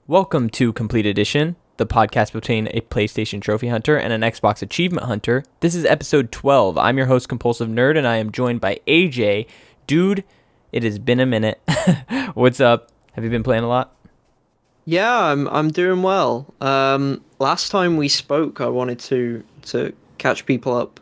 Welcome to Complete Edition, the podcast between a PlayStation Trophy Hunter and an Xbox Achievement Hunter. This is episode 12. I'm your host, Compulsive Nerd, and I am joined by AJ. Dude, it has been a minute. What's up? Have you been playing a lot? Yeah, I'm doing well. Last time we spoke, I wanted to catch people up.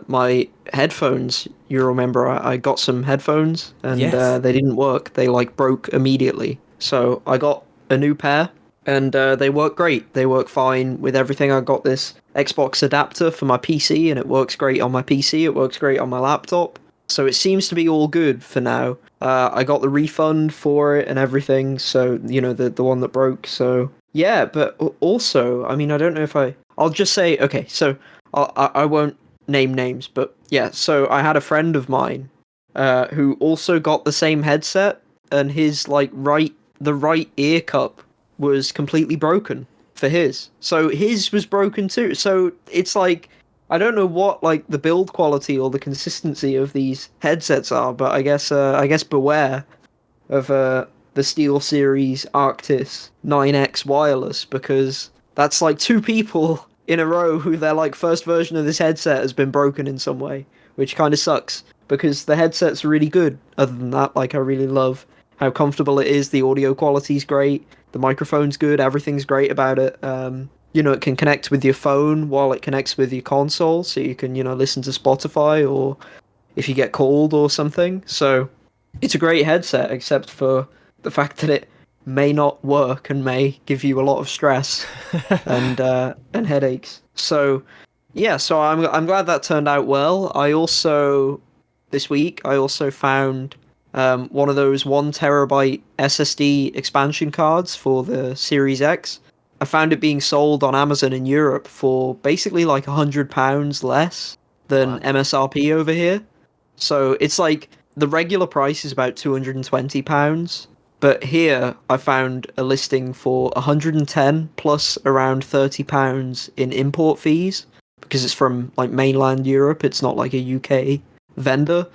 My headphones, you remember, I got some headphones and Yes. they didn't work. They like broke immediately. So I got a new pair and they work great. They work fine with everything. I got this Xbox adapter for my PC and it works great on my PC. It works great on my laptop. So it seems to be all good for now. I got the refund for it and everything, so the one that broke. So yeah, but also, I mean, I don't know if I'll just say okay. So I won't name names, but yeah. So I had a friend of mine, who also got the same headset, and his the right ear cup was completely broken for his. So his was broken too. So it's like I don't know what like the build quality or the consistency of these headsets are, but I guess beware of the Steel Series Arctis 9X wireless because that's like two people in a row who their like first version of this headset has been broken in some way, which kind of sucks because the headset's really good. Other than that, like I really love how comfortable it is. The audio quality's great. The microphone's good. Everything's great about it. It can connect with your phone while it connects with your console, so you can, listen to Spotify or if you get cold or something. So it's a great headset, except for the fact that it may not work and may give you a lot of stress and headaches. So yeah, so I'm glad that turned out well. I also this week I also found one of those 1 terabyte SSD expansion cards for the Series X. I found it being sold on Amazon in Europe for basically like £100 less than Wow. MSRP over here. So it's like the regular price is about £220, but here I found a listing for 110 plus around £30 in import fees because it's from like mainland Europe. It's not like a UK vendor.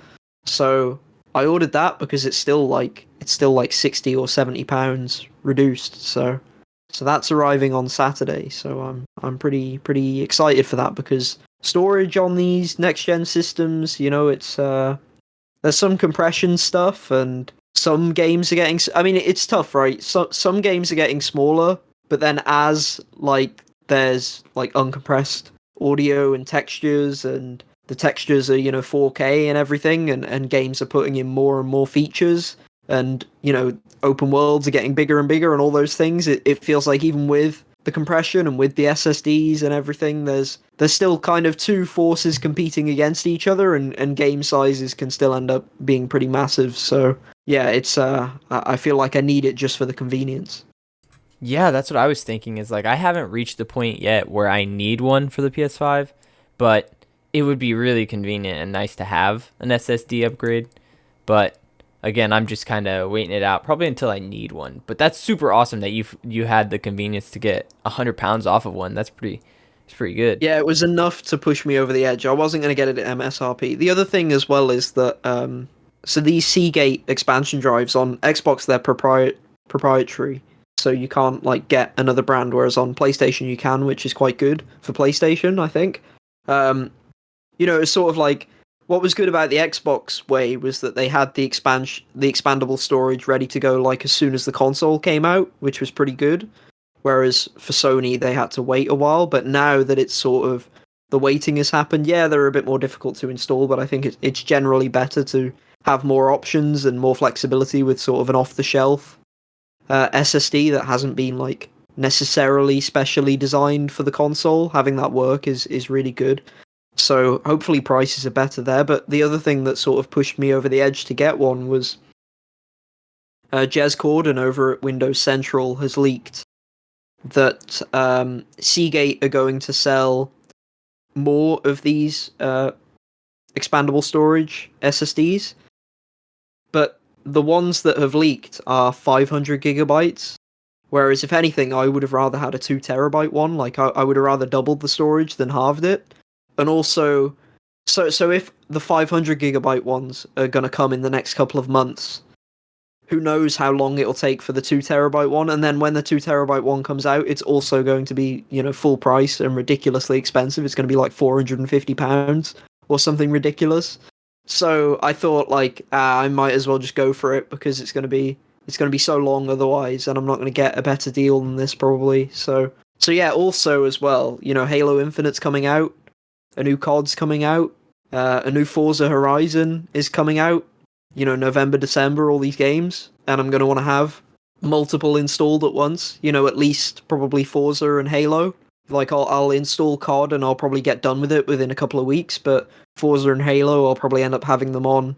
So I ordered that because it's still like 60 or £70 reduced. So that's arriving on Saturday. So I'm pretty excited for that because storage on these next gen systems, it's there's some compression stuff and some games are getting I mean it's tough, right? Some games are getting smaller, but then as like there's like uncompressed audio and textures and the textures are 4K and everything and games are putting in more and more features and open worlds are getting bigger and bigger and all those things. It feels like even with the compression and with the SSDs and everything, there's still kind of two forces competing against each other, and game sizes can still end up being pretty massive. So yeah, it's I feel like I need it just for the convenience. Yeah, that's what I was thinking is like I haven't reached the point yet where I need one for the PS5, but it would be really convenient and nice to have an SSD upgrade. But again, I'm just kind of waiting it out, probably until I need one. But that's super awesome that you had the convenience to get £100 off of one. It's pretty good. Yeah, it was enough to push me over the edge. I wasn't going to get it at MSRP. The other thing as well is that so these Seagate expansion drives on Xbox, they're proprietary, so you can't like get another brand. Whereas on PlayStation you can, which is quite good for PlayStation, I think. Um, it's sort of like what was good about the Xbox way was that they had the expandable storage ready to go like as soon as the console came out, which was pretty good. Whereas for Sony, they had to wait a while. But now that it's sort of the waiting has happened, yeah, they're a bit more difficult to install. But I think it's generally better to have more options and more flexibility with sort of an off-the-shelf SSD that hasn't been like necessarily specially designed for the console. Having that work is really good. So hopefully prices are better there. But the other thing that sort of pushed me over the edge to get one was Jez Corden over at Windows Central has leaked that Seagate are going to sell more of these expandable storage SSDs, but the ones that have leaked are 500 gigabytes. Whereas, if anything, I would have rather had a 2 terabyte one. Like, I would have rather doubled the storage than halved it. And also, so if the 500 gigabyte ones are going to come in the next couple of months, who knows how long it'll take for the 2 terabyte one, and then when the 2 terabyte one comes out, it's also going to be, full price and ridiculously expensive. It's going to be like £450 or something ridiculous. So I thought like I might as well just go for it because it's going to be so long otherwise, and I'm not going to get a better deal than this probably. So yeah. Also as well, Halo Infinite's coming out, a new COD's coming out, a new Forza Horizon is coming out. November, December, all these games, and I'm going to want to have multiple installed at once. At least probably Forza and Halo. Like I'll install COD and I'll probably get done with it within a couple of weeks, but Forza and Halo, I'll probably end up having them on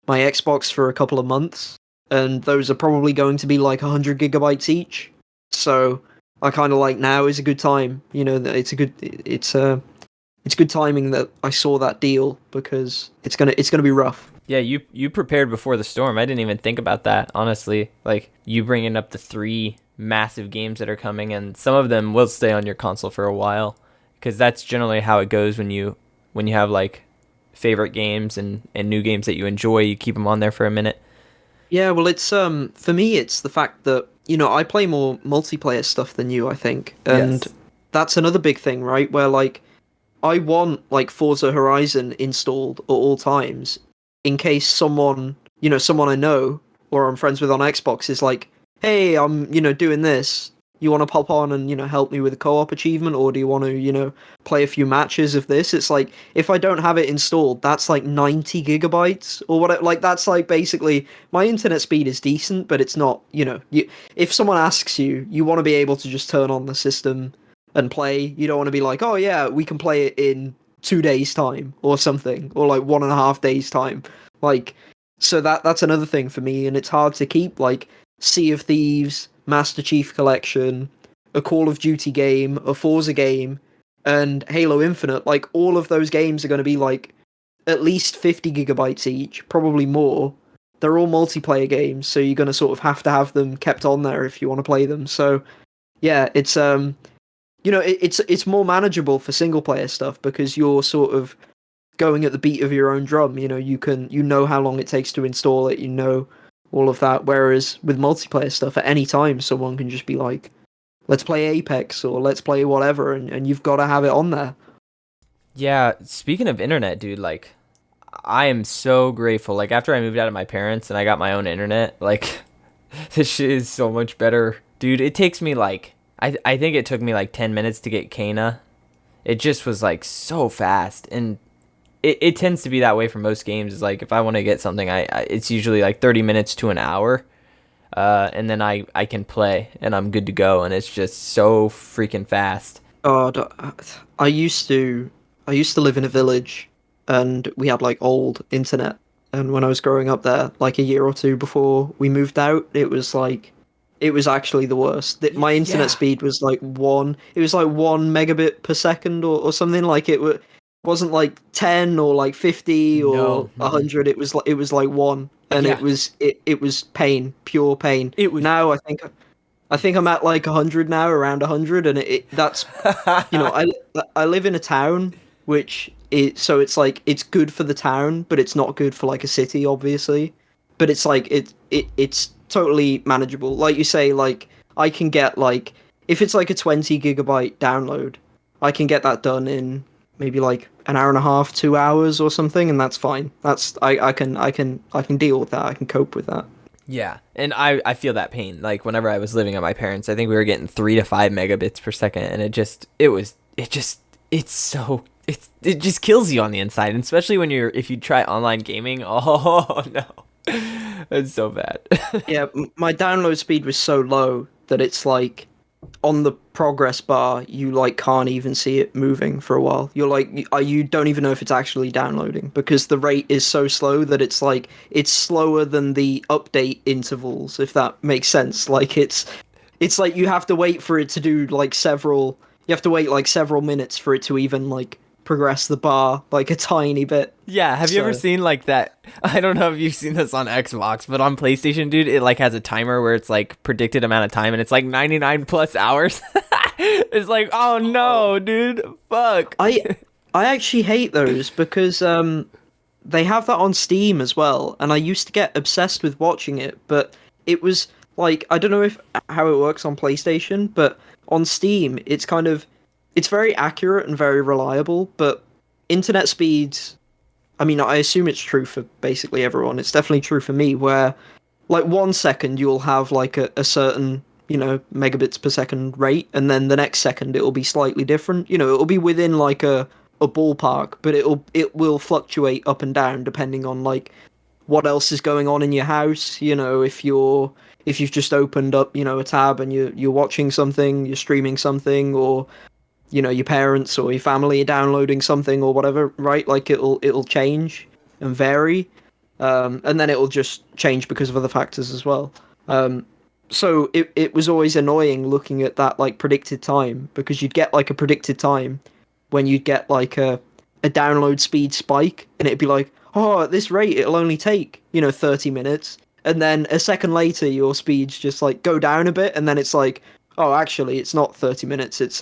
my Xbox for a couple of months, and those are probably going to be like 100 gigabytes each. So I kind of like now is a good time. It's good timing that I saw that deal because it's gonna be rough. Yeah, you prepared before the storm. I didn't even think about that, honestly. Like you bringing up the three massive games that are coming, and some of them will stay on your console for a while, because that's generally how it goes when you have like favorite games and new games that you enjoy. You keep them on there for a minute. Yeah, well, it's for me, it's the fact that I play more multiplayer stuff than you, I think, and Yes. that's another big thing, right? Where like I want like Forza Horizon installed at all times in case someone I know or I'm friends with on Xbox is like, "Hey, I'm, doing this. You want to pop on and, help me with a co-op achievement, or do you want to, play a few matches of this?" It's like if I don't have it installed, that's like 90 gigabytes or whatever. Like that's like basically my internet speed is decent, but it's not, if someone asks you, you want to be able to just turn on the system and play. You don't want to be like, oh yeah, we can play it in 2 days time or something, or like 1.5 days time. Like, so that's another thing for me, and it's hard to keep like Sea of Thieves, Master Chief Collection, a Call of Duty game, a Forza game, and Halo Infinite. Like all of those games are going to be like at least 50 gigabytes each, probably more. They're all multiplayer games, so you're going to sort of have to have them kept on there if you want to play them. So yeah, it's more manageable for single player stuff because you're sort of going at the beat of your own drum. You know how long it takes to install it. All of that. Whereas with multiplayer stuff, at any time, someone can just be like, "Let's play Apex" or "Let's play whatever," and you've got to have it on there. Yeah, speaking of internet, dude, like I am so grateful. Like after I moved out of my parents and I got my own internet, like this shit is so much better. Dude, it takes me like I think it took me like 10 minutes to get Kana. It just was like so fast, and it tends to be that way for most games. Is like if I want to get something, I it's usually like 30 minutes to an hour. And then I can play and I'm good to go, and it's just so freaking fast. God, I used to I used to live in a village, and we had like old internet. And when I was growing up there, like a year or two before we moved out, it was actually the worst. My internet Yeah. speed was like one. It was like 1 megabit per second or something. Like wasn't like 10 or like 50 or No. 100. It was like one, and Yeah. it was pain, pure pain. It was. Now I think I'm at like 100 now, around 100, and that's I live in a town, which is so it's like it's good for the town, but it's not good for like a city, obviously. But it's like it's totally manageable. Like you say, like I can get like if it's like a 20 gigabyte download, I can get that done in maybe like an hour and a half, 2 hours or something, and that's fine. I can deal with that. I can cope with that. Yeah, and I feel that pain. Like whenever I was living at my parents, I think we were getting 3 to 5 megabits per second, and it just kills you on the inside, and especially when if you try online gaming. Oh no, it's so bad. Yeah, my download speed was so low that it's like on the progress bar, you like can't even see it moving for a while. You're like you don't even know if it's actually downloading because the rate is so slow that it's like it's slower than the update intervals, if that makes sense. Like it's like you have to wait for it to do like several you have to wait like several minutes for it to even like progress the bar like a tiny bit. Yeah, have you ever So seen like that? I don't know if you've seen this on Xbox, but on PlayStation, dude, it like has a timer where it's like predicted amount of time, and it's like 99 plus hours. It's like, oh no, dude, fuck. I actually hate those because they have that on Steam as well, and I used to get obsessed with watching it, but it was like, I don't know if how it works on PlayStation, but on Steam, it's very accurate and very reliable, but internet speeds, I mean, I assume it's true for basically everyone. It's definitely true for me, where like 1 second you'll have like a certain, megabits per second rate, and then the next second it'll be slightly different. It'll be within like a ballpark, but it will fluctuate up and down depending on like what else is going on in your house. If you've just opened up, a tab and you're watching something, you're streaming something, or your parents or your family are downloading something or whatever, right? Like it'll change and vary, and then it'll just change because of other factors as well. So it was always annoying looking at that like predicted time, because you'd get like a predicted time when you'd get like a download speed spike, and it'd be like, oh, at this rate it'll only take 30 minutes, and then a second later your speeds just like go down a bit, and then it's like, oh, actually it's not 30 minutes, it's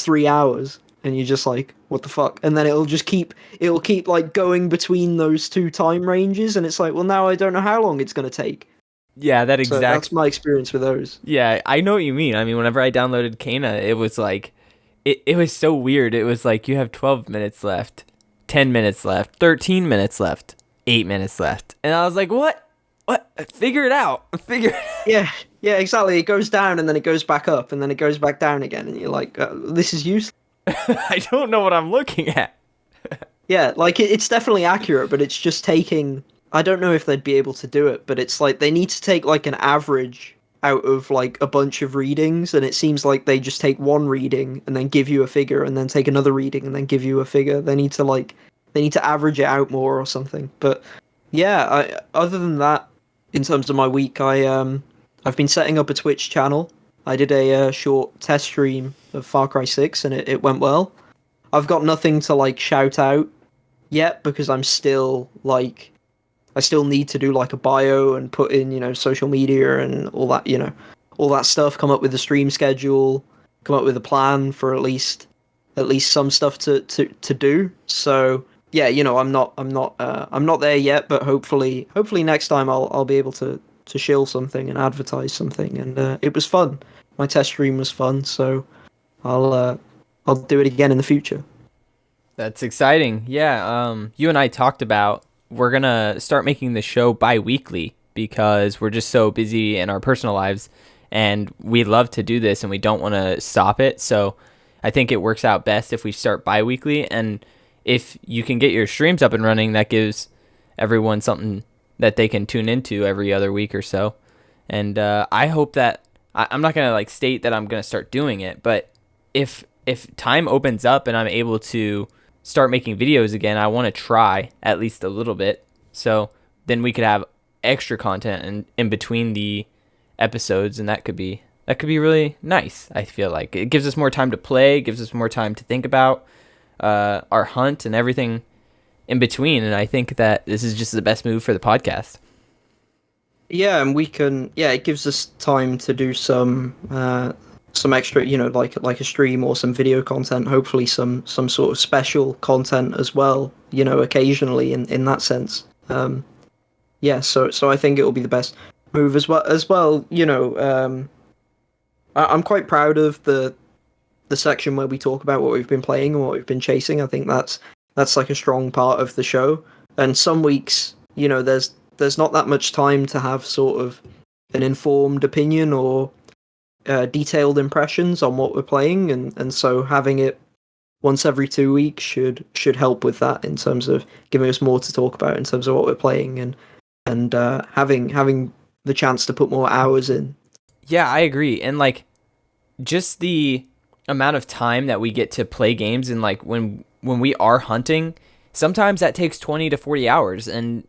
3 hours, and you're just like, what the fuck? And then it'll keep like going between those two time ranges, and it's like, well, now I don't know how long it's gonna take. Yeah, that So exact. that's my experience with those. Yeah, I know what you mean. I mean, whenever I downloaded Kana, it was like, it was so weird. It was like you have 12 minutes left, 10 minutes left, 13 minutes left, 8 minutes left, and I was like, what? What? Figure it out. Figure. Yeah, yeah, exactly. It goes down and then it goes back up and then it goes back down again, and you're like, this is useless. I don't know what I'm looking at. Yeah, like it's definitely accurate, but it's just taking. I don't know if they'd be able to do it, but it's like they need to take like an average out of like a bunch of readings, and it seems like they just take one reading and then give you a figure, and then take another reading and then give you a figure. They need to average it out more or something. But yeah, other than that, in terms of my week, I've been setting up a Twitch channel. I did a short test stream of Far Cry 6, and it went well. I've got nothing to like shout out yet, because I'm still like, I still need to do like a bio and put in, social media and all that stuff, come up with a stream schedule, come up with a plan for at least some stuff to do. So yeah, I'm not there yet, but hopefully next time I'll be able to shill something and advertise something, and it was fun. My test stream was fun, so I'll do it again in the future. That's exciting. Yeah, you and I talked about we're gonna start making the show bi-weekly because we're just so busy in our personal lives, and we love to do this and we don't want to stop it. So I think it works out best if we start bi-weekly, and if you can get your streams up and running, that gives everyone something that they can tune into every other week or so. And I hope that I'm not gonna like state that I'm gonna start doing it, but if time opens up and I'm able to start making videos again, I want to try at least a little bit. So then we could have extra content in between the episodes, and that could be really nice. I feel like it gives us more time to play, gives us more time to think about our hunt and everything in between. And I think that this is just the best move for the podcast. Yeah, and we can. Yeah, it gives us time to do some extra, like a stream or some video content. Hopefully, some sort of special content as well. Occasionally in that sense. Yeah, so I think it will be the best move as well. I'm quite proud of the section where we talk about what we've been playing and what we've been chasing. I think that's like a strong part of the show. And some weeks, there's not that much time to have sort of an informed opinion or detailed impressions on what we're playing, and so having it once every 2 weeks should help with that, in terms of giving us more to talk about in terms of what we're playing, and having the chance to put more hours in. Yeah, I agree. And like, just the amount of time that we get to play games, and like when we are hunting, sometimes that takes 20 to 40 hours, and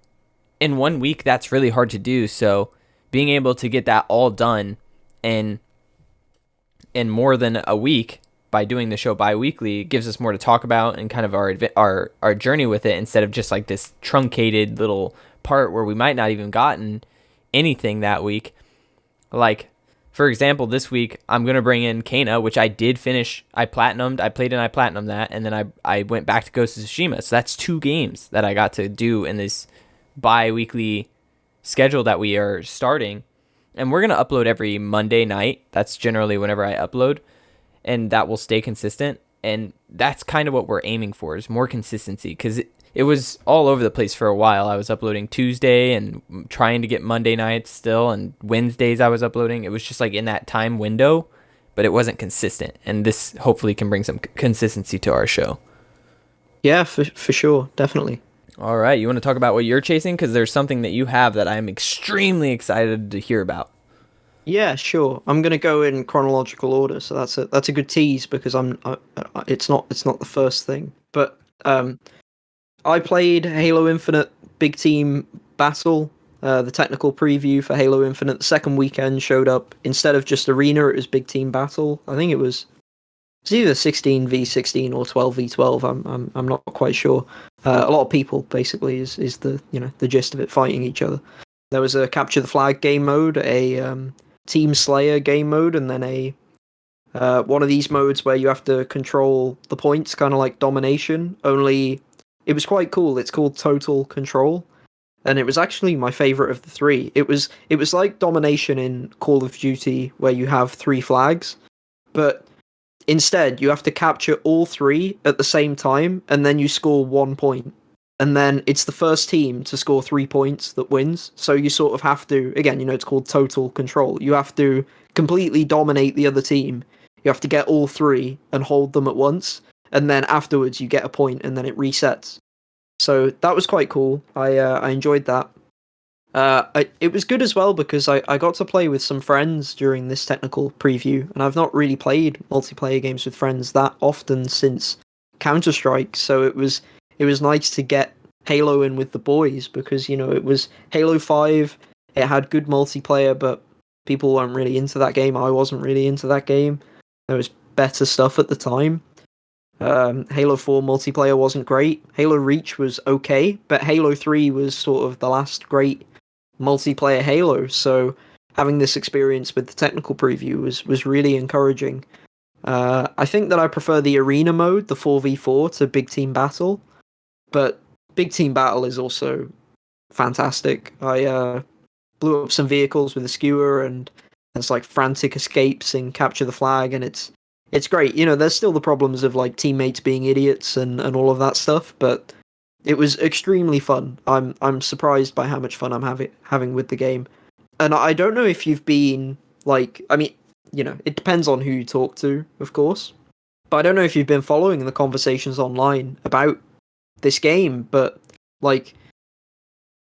in 1 week that's really hard to do. So being able to get that all done in more than a week by doing the show bi-weekly gives us more to talk about, and kind of our journey with it, instead of just like this truncated little part where we might not even gotten anything that week. Like, for example, this week I'm going to bring in Kana, which I did finish. I played and I platinumed that, and then I went back to Ghost of Tsushima. So that's 2 games that I got to do in this bi-weekly schedule that we are starting. and we're gonna upload every Monday night. That's generally whenever I upload, and that will stay consistent. And that's kind of what we're aiming for, is more consistency, because it was all over the place for a while. I was uploading Tuesday and trying to get Monday nights still, and Wednesdays I was uploading. It was just like in that time window, but it wasn't consistent. And this hopefully can bring some consistency to our show. Yeah, for sure, definitely. All right, you want to talk about what you're chasing? Because there's something that you have that I'm extremely excited to hear about. Yeah, sure. I'm gonna go in chronological order, so that's a good tease because it's not the first thing, but I played Halo Infinite Big Team Battle. The technical preview for Halo Infinite the second weekend showed up. Instead of just Arena, it was Big Team Battle. I think it's either 16v16 or 12v12. I'm not quite sure. A lot of people basically is the the gist of it, fighting each other. There was a capture the flag game mode, a Team Slayer game mode, and then a one of these modes where you have to control the points, kind of like domination. Only it was quite cool. It's called Total Control, and it was actually my favorite of the three. It was like domination in Call of Duty, where you have three flags, but instead you have to capture all three at the same time, and then you score 1 point. And then it's the first team to score 3 points that wins. So you sort of have to, again, it's called total control. You have to completely dominate the other team. You have to get all three and hold them at once. And then afterwards you get a point and then it resets. So that was quite cool. I enjoyed that. It was good as well because I got to play with some friends during this technical preview, and I've not really played multiplayer games with friends that often since Counter-Strike, so it was nice to get Halo in with the boys because it was Halo 5. It had good multiplayer, but people weren't really into that game. I wasn't really into that game. There was better stuff at the time. Halo 4 multiplayer wasn't great. Halo Reach was okay, but Halo 3 was sort of the last great multiplayer Halo. So having this experience with the technical preview was really encouraging. I think that I prefer the arena mode, the 4v4, to Big Team Battle, but Big Team Battle is also fantastic. I blew up some vehicles with a skewer, and there's like frantic escapes in Capture the Flag, and it's great. There's still the problems of like teammates being idiots and all of that stuff, but it was extremely fun. I'm surprised by how much fun I'm having with the game. And I don't know if you've been like, I mean, it depends on who you talk to, of course. But I don't know if you've been following the conversations online about this game, but like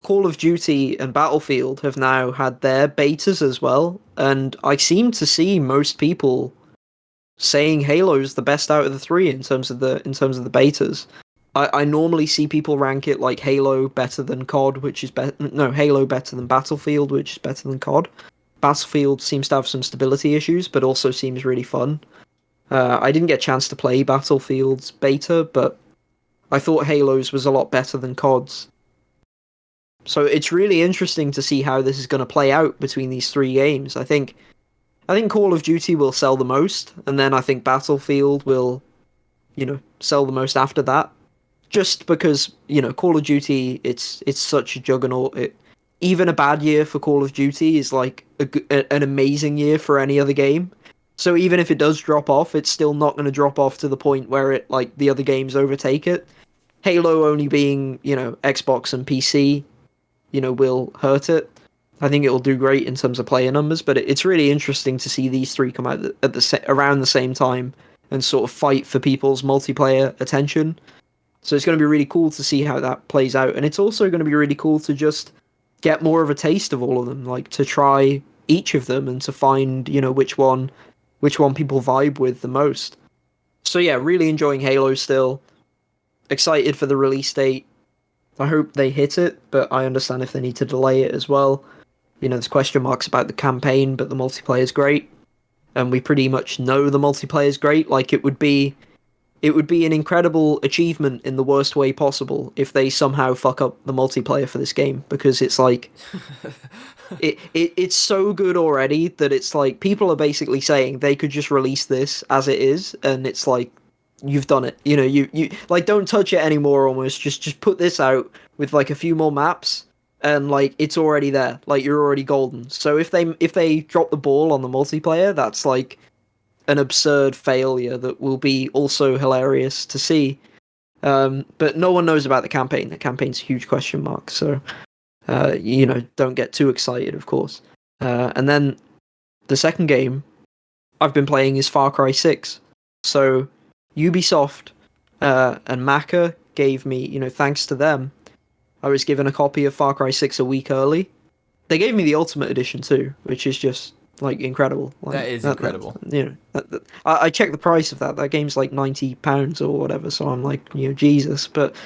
Call of Duty and Battlefield have now had their betas as well, and I seem to see most people saying Halo's the best out of the three in terms of the betas. I normally see people rank it like Halo better than COD, which is Halo better than Battlefield, which is better than COD. Battlefield seems to have some stability issues, but also seems really fun. I didn't get a chance to play Battlefield's beta, but I thought Halo's was a lot better than COD's. So it's really interesting to see how this is going to play out between these three games. I think Call of Duty will sell the most, and then I think Battlefield will, sell the most after that. Just because, Call of Duty, it's such a juggernaut. Even a bad year for Call of Duty is like an amazing year for any other game. So even if it does drop off, it's still not going to drop off to the point where it like the other games overtake it. Halo only being, Xbox and PC, will hurt it. I think it'll do great in terms of player numbers, but it's really interesting to see these three come out around the same time and sort of fight for people's multiplayer attention. So it's going to be really cool to see how that plays out, and it's also going to be really cool to just get more of a taste of all of them, like to try each of them and to find, which one people vibe with the most. So yeah, really enjoying Halo still. Excited for the release date. I hope they hit it, but I understand if they need to delay it as well. There's question marks about the campaign, but the multiplayer is great, and we pretty much know the multiplayer is great. Like it would be an incredible achievement in the worst way possible if they somehow fuck up the multiplayer for this game, because it's like it's so good already that it's like people are basically saying they could just release this as it is, and it's like you've done it. You like don't touch it anymore almost. Just put this out with like a few more maps and like it's already there. Like you're already golden. So if they drop the ball on the multiplayer, that's like an absurd failure that will be also hilarious to see. But no one knows about the campaign. The campaign's a huge question mark. So don't get too excited, of course. And then the second game I've been playing is Far Cry 6. So Ubisoft and Maka gave me, thanks to them, I was given a copy of Far Cry 6 a week early. They gave me the Ultimate Edition too, which is just like incredible. That Like is incredible. I checked the price of that. That game's like £90 or whatever. So I'm like, Jesus. But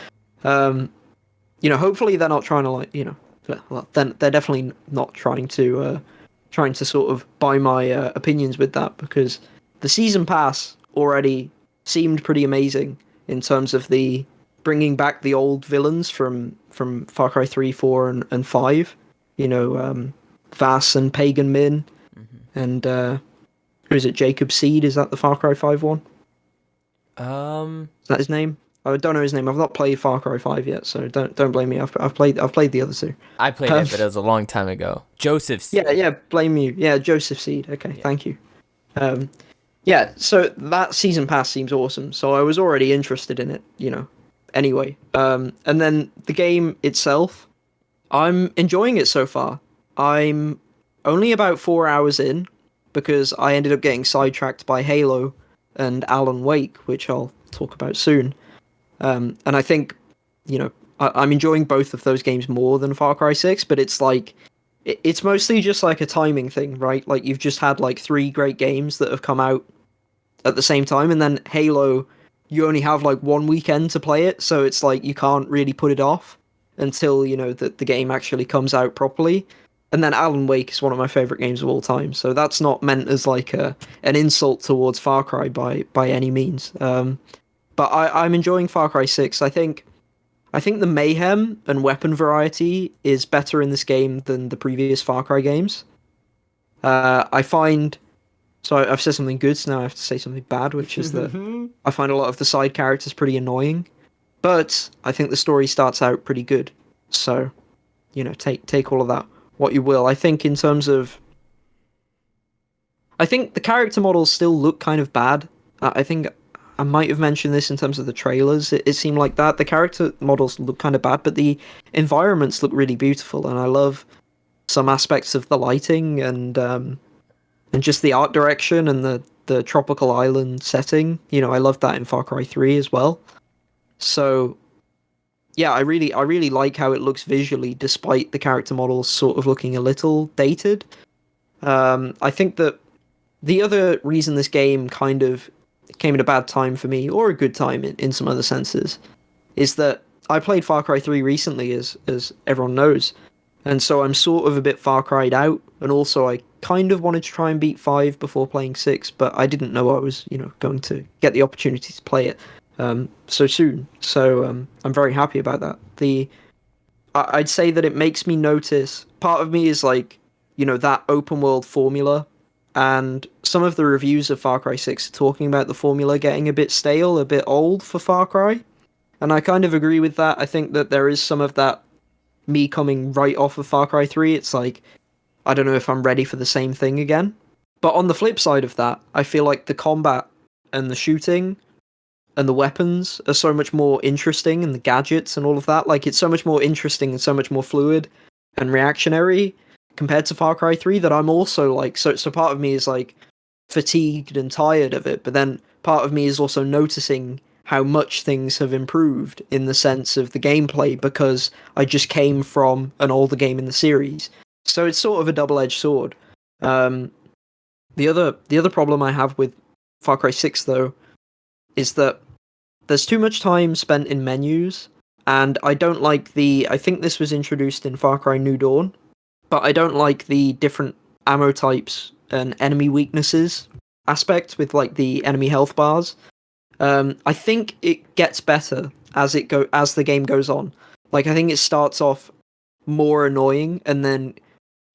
um, hopefully they're not trying to well, then they're definitely not trying to sort of buy my opinions with that, because the season pass already seemed pretty amazing in terms of the bringing back the old villains from Far Cry 3, 4, and 5. Vass and Pagan Min, Hmm. and who is it? Jacob Seed, is that the Far Cry 5 one? Um, Is that his name? I don't know his name. I've not played Far Cry 5 yet, so don't blame me. I've played the other two. I played Um, it, but it was a long time ago. Joseph yeah, Seed. yeah, blame you. Yeah, Joseph Seed. Okay, Yeah. thank you. Um, yeah, so that season pass seems awesome. So I was already interested in it, Anyway, and then the game itself, I'm enjoying it so far. I'm only about 4 hours in because I ended up getting sidetracked by Halo and Alan Wake, which I'll talk about soon. And I think, I'm enjoying both of those games more than Far Cry 6, but it's like, it's mostly just like a timing thing, right? Like you've just had like three great games that have come out at the same time, and then Halo, you only have like one weekend to play it, so it's like you can't really put it off until the game actually comes out properly. And then Alan Wake is one of my favorite games of all time, so that's not meant as like an insult towards Far Cry by any means. But I'm enjoying Far Cry 6. I think the mayhem and weapon variety is better in this game than the previous Far Cry games. I find so I've said something good, so now I have to say something bad, which is that I find a lot of the side characters pretty annoying, but I think the story starts out pretty good. So, take all of that what you will. I think the character models still look kind of bad. I think I might have mentioned this in terms of the trailers. It seemed like that the character models look kind of bad, but the environments look really beautiful, and I love some aspects of the lighting and just the art direction and the tropical island setting. I love that in Far Cry 3 as well. So yeah, I really like how it looks visually, despite the character models sort of looking a little dated. I think that the other reason this game kind of came at a bad time for me, or a good time in some other senses, is that I played Far Cry 3 recently, as everyone knows, and so I'm sort of a bit Far Cried out, and also I kind of wanted to try and beat 5 before playing 6, but I didn't know I was, going to get the opportunity to play it so soon. So I'm very happy about that. I'd say that it makes me notice. Part of me is like, that open world formula, and some of the reviews of Far Cry 6 are talking about the formula getting a bit stale, a bit old for Far Cry, and I kind of agree with that. I think that there is some of that me coming right off of Far Cry 3. It's like, I don't know if I'm ready for the same thing again. But on the flip side of that, I feel like the combat and the shooting and the weapons are so much more interesting, and the gadgets and all of that. Like, it's so much more interesting and so much more fluid and reactionary compared to Far Cry 3, that I'm also like, so part of me is like fatigued and tired of it, but then part of me is also noticing how much things have improved in the sense of the gameplay, because I just came from an older game in the series. So it's sort of a double-edged sword. Um, the other problem I have with Far Cry 6 though is that there's too much time spent in menus, and I don't like I think this was introduced in Far Cry New Dawn, but I don't like the different ammo types and enemy weaknesses aspect with like the enemy health bars. I think it gets better as the game goes on. Like, I think it starts off more annoying and then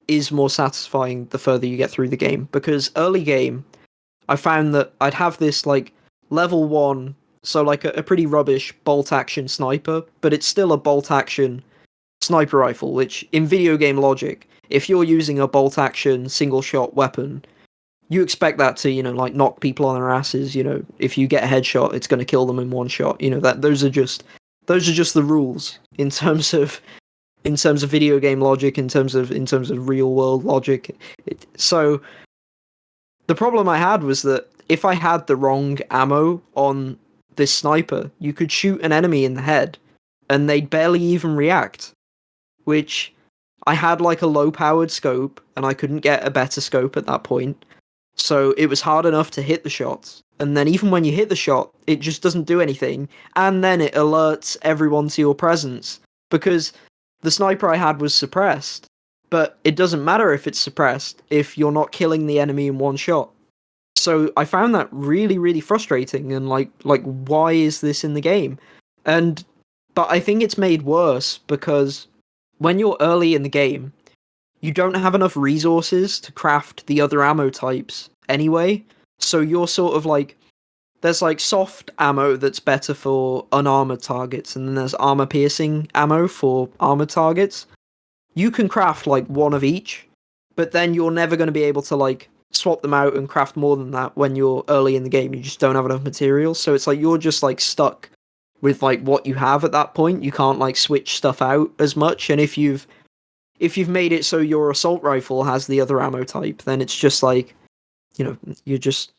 is more satisfying the further you get through the game. Because early game, I found that I'd have this like level 1, so like a pretty rubbish bolt action sniper, but it's still a bolt action sniper rifle, which in video game logic, if you're using a bolt action single shot weapon, you expect that to, like knock people on their asses. If you get a headshot, it's going to kill them in one shot. That those are just the rules in terms of video game logic, in terms of real world logic. So the problem I had was that if I had the wrong ammo on this sniper, you could shoot an enemy in the head and they'd barely even react, which I had like a low powered scope and I couldn't get a better scope at that point. So it was hard enough to hit the shots. And then even when you hit the shot, it just doesn't do anything. And then it alerts everyone to your presence. Because the sniper I had was suppressed. But it doesn't matter if it's suppressed if you're not killing the enemy in one shot. So I found that really, really frustrating and like why is this in the game? And but I think it's made worse because when you're early in the game, you don't have enough resources to craft the other ammo types anyway. So you're sort of like, there's like soft ammo that's better for unarmored targets, and then there's armor piercing ammo for armored targets. You can craft like one of each, but then you're never going to be able to like swap them out and craft more than that when you're early in the game. You just don't have enough materials. So it's like you're just like stuck with like what you have at that point. You can't like switch stuff out as much. And if you've made it so your assault rifle has the other ammo type, then it's just like, you're just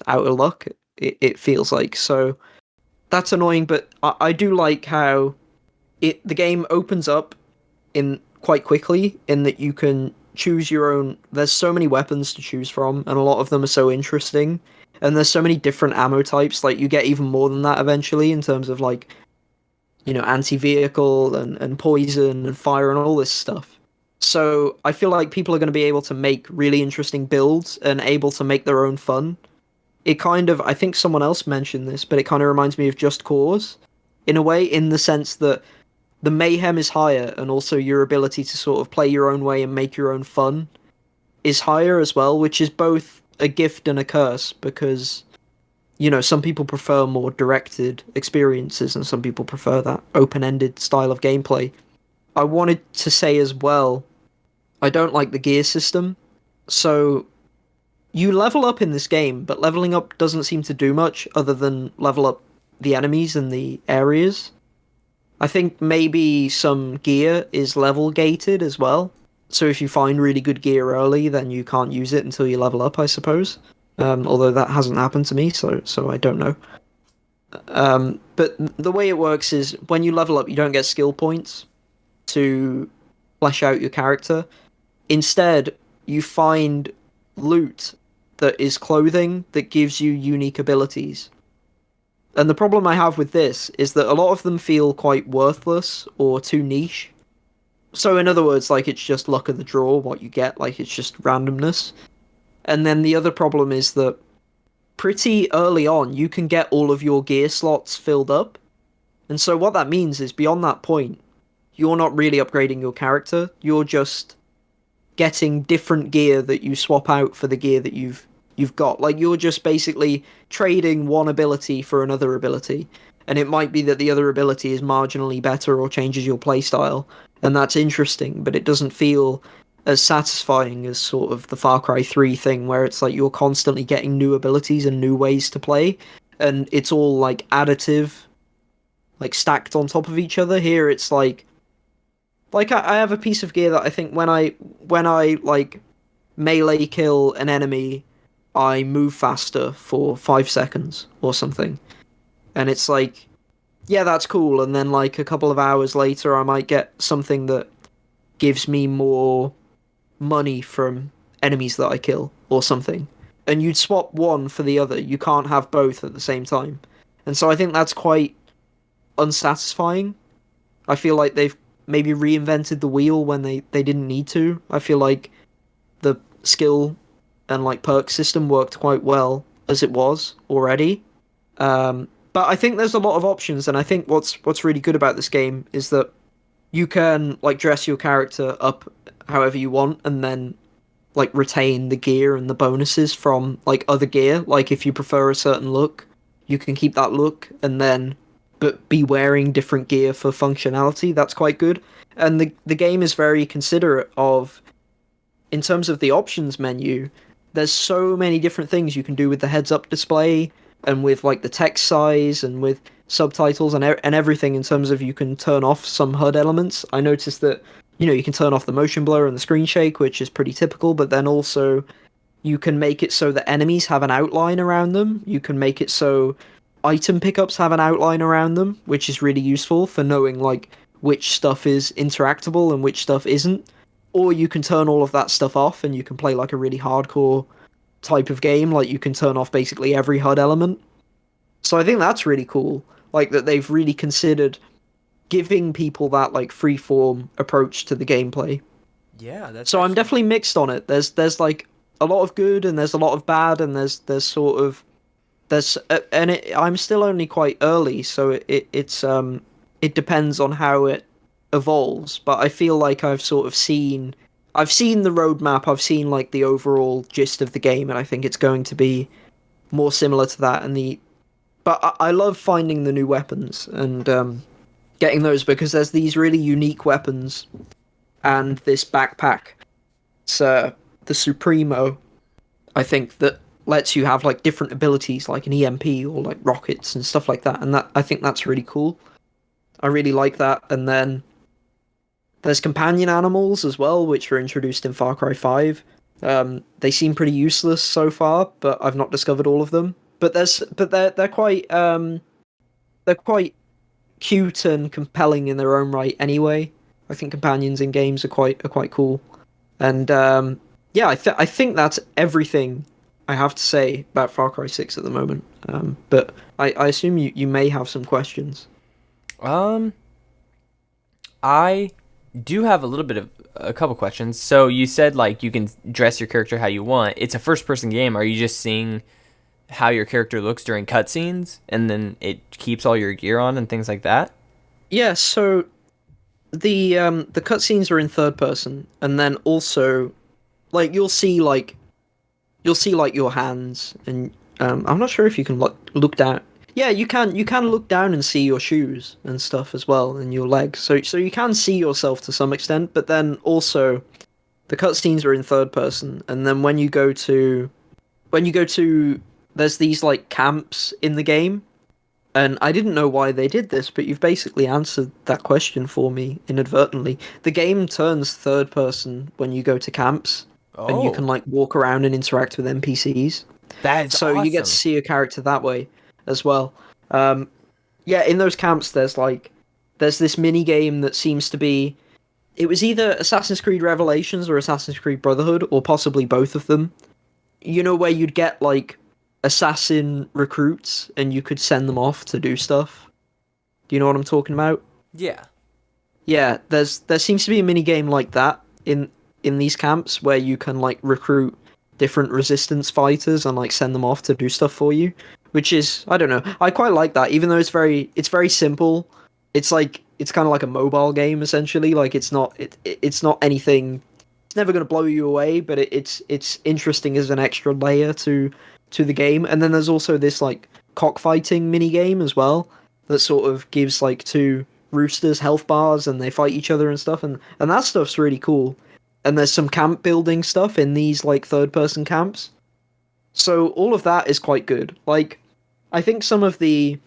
out of luck. It feels like. So that's annoying, but I do like how the game opens up in quite quickly in that you can choose your own. There's so many weapons to choose from, and a lot of them are so interesting. And there's so many different ammo types. Like you get even more than that eventually in terms of like, anti-vehicle and poison and fire and all this stuff. So I feel like people are going to be able to make really interesting builds and able to make their own fun. It kind of, I think someone else mentioned this, but it kind of reminds me of Just Cause in a way, in the sense that the mayhem is higher and also your ability to sort of play your own way and make your own fun is higher as well, which is both a gift and a curse because, some people prefer more directed experiences and some people prefer that open-ended style of gameplay. I wanted to say as well, I don't like the gear system. So you level up in this game, but leveling up doesn't seem to do much other than level up the enemies and the areas. I think maybe some gear is level gated as well. So if you find really good gear early, then you can't use it until you level up, I suppose. Although that hasn't happened to me, so I don't know. But the way it works is when you level up, you don't get skill points to flesh out your character. Instead, you find loot that is clothing that gives you unique abilities. And the problem I have with this is that a lot of them feel quite worthless or too niche. So in other words, like it's just luck of the draw what you get, like it's just randomness. And then the other problem is that pretty early on, you can get all of your gear slots filled up. And so what that means is beyond that point, you're not really upgrading your character. You're just getting different gear that you swap out for the gear that you've got. Like you're just basically trading one ability for another ability. And it might be that the other ability is marginally better or changes your playstyle. And that's interesting, but it doesn't feel as satisfying as sort of the Far Cry 3 thing where it's like you're constantly getting new abilities and new ways to play. And it's all like additive, like stacked on top of each other. Here it's like I have a piece of gear that I think when I like melee kill an enemy, I move faster for 5 seconds or something. And it's like, yeah, that's cool. And then like a couple of hours later, I might get something that gives me more money from enemies that I kill or something. And you'd swap one for the other. You can't have both at the same time. And so I think that's quite unsatisfying. I feel like they've maybe reinvented the wheel when they didn't need to. I feel like the skill and like perk system worked quite well as it was already. But I think there's a lot of options, and I think what's really good about this game is that you can like dress your character up however you want, and then like retain the gear and the bonuses from like other gear. Like if you prefer a certain look, you can keep that look, and then but be wearing different gear for functionality. That's quite good. And the game is very considerate of, in terms of the options menu, there's so many different things you can do with the heads up display and with like the text size and with subtitles and everything in terms of you can turn off some HUD elements. I noticed that you can turn off the motion blur and the screen shake, which is pretty typical, but then also you can make it so that enemies have an outline around them. You can make it so item pickups have an outline around them, which is really useful for knowing like which stuff is interactable and which stuff isn't. Or you can turn all of that stuff off and you can play like a really hardcore type of game. Like you can turn off basically every HUD element. So I think that's really cool. Like that they've really considered giving people that like freeform approach to the gameplay. Yeah, that's So I'm actually. definitely mixed on it. There's like a lot of good and there's a lot of bad and there's sort of there's and I'm still only quite early, so it depends on how it evolves. But I feel like I've seen the roadmap, I've seen like the overall gist of the game, and I think it's going to be more similar to that. And the but I love finding the new weapons and getting those because there's these really unique weapons and this backpack. So the Supremo, I think that lets you have like different abilities like an EMP or like rockets and stuff like that, and that I think that's really cool. I really like that. And then there's companion animals as well, which were introduced in Far Cry 5. They seem pretty useless so far, but I've not discovered all of them. But they're quite cute and compelling in their own right. Anyway, I think companions in games are quite cool. And yeah, I think that's everything I have to say about Far Cry 6 at the moment. But I assume you may have some questions. Um, I do have a little bit of a couple questions. So you said like you can dress your character how you want. It's a first person game. Are you just seeing how your character looks during cutscenes and then it keeps all your gear on and things like that? Yeah, so the cutscenes are in third person, and then also like you'll see like your hands, and I'm not sure if you can look down. Yeah, you can look down and see your shoes and stuff as well, and your legs. So you can see yourself to some extent, but then also the cutscenes are in third person, and then when you go to there's these like camps in the game, and I didn't know why they did this, but you've basically answered that question for me inadvertently. The game turns third person when you go to camps, and you can Oh, like walk around and interact with NPCs. that is So you get to awesome. see your character that way as well. Um, yeah, in those camps, there's this mini game that seems to be. It was either Assassin's Creed Revelations or Assassin's Creed Brotherhood, or possibly both of them. You know where you'd get like assassin recruits and you could send them off to do stuff. Do you know what I'm talking about? Yeah. Yeah, there seems to be a mini game like that in these camps where you can like recruit different resistance fighters and like send them off to do stuff for you, which is I don't know. I quite like that even though it's very simple. It's like it's kind of like a mobile game essentially. Like it's not anything. It's never going to blow you away, but it's interesting as an extra layer to the game. And then there's also this like cockfighting mini game as well that sort of gives like two roosters health bars and they fight each other and stuff, and that stuff's really cool. And there's some camp building stuff in these like third person camps. So all of that is quite good. Like I think a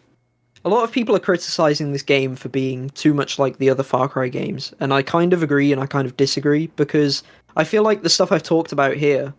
lot of people are criticizing this game for being too much like the other Far Cry games, and I kind of agree and I kind of disagree because I feel like the stuff I've talked about here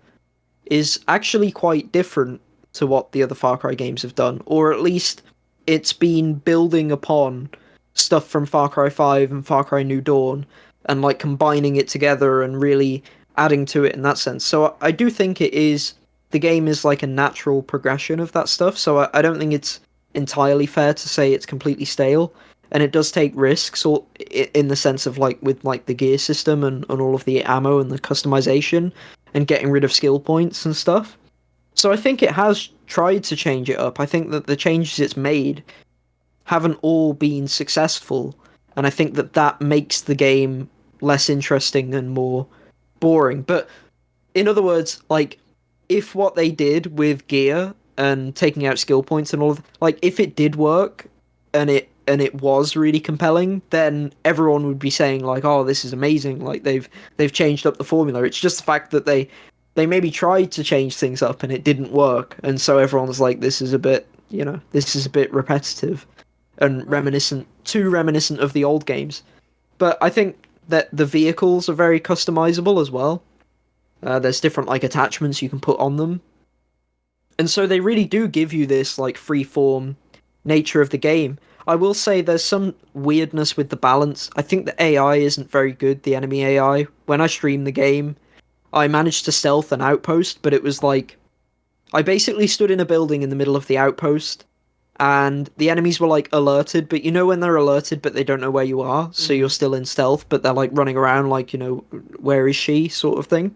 is actually quite different to what the other Far Cry games have done, or at least it's been building upon stuff from Far Cry 5 and Far Cry New Dawn and like combining it together and really adding to it in that sense. So I do think the game is like a natural progression of that stuff. So I don't think it's entirely fair to say it's completely stale. And it does take risks, or in the sense of like with like the gear system and all of the ammo and the customization and getting rid of skill points and stuff. So I think it has tried to change it up. I think that the changes it's made haven't all been successful, and I think that that makes the game less interesting and more boring. But in other words, like if what they did with gear and taking out skill points and all of like if it did work and and it was really compelling, then everyone would be saying like, "Oh, this is amazing! Like they've changed up the formula." It's just the fact that they maybe tried to change things up and it didn't work, and so everyone's like, "This is a bit, this is a bit repetitive and Right. too reminiscent of the old games." But I think that the vehicles are very customizable as well. There's different like attachments you can put on them, and so they really do give you this like free form nature of the game. I will say there's some weirdness with the balance. I think the AI isn't very good, the enemy AI. When I stream the game, I managed to stealth an outpost, but it was like I basically stood in a building in the middle of the outpost, and the enemies were like alerted, but you know when they're alerted but they don't know where you are, so Hmm. you're still in stealth, but they're like running around like, where is she sort of thing.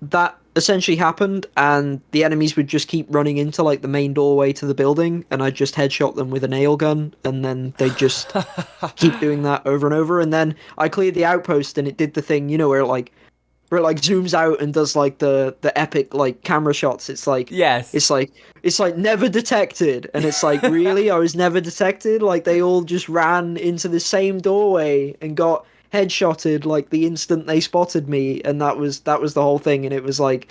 That essentially happened, and the enemies would just keep running into like the main doorway to the building, and I'd just headshot them with a nail gun, and then they'd just keep doing that over and over, and then I cleared the outpost, and it did the thing, where it like zooms out and does like the epic like camera shots. Yes. It's like never detected, and it's like, really, I was never detected. Like they all just ran into the same doorway and got headshotted like the instant they spotted me, and that was the whole thing. And it was like,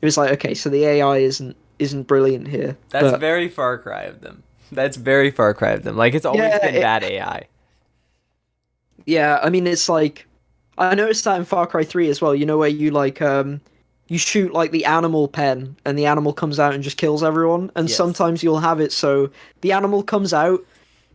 okay, so the AI isn't brilliant here, That's but very Far Cry of them. That's very Far Cry of them. Like it's always yeah, been bad AI. yeah. I mean, it's like I noticed that in Far Cry 3 as well. You know where you like you shoot like the animal pen and the animal comes out and just kills everyone. And Yes. sometimes you'll have it so the animal comes out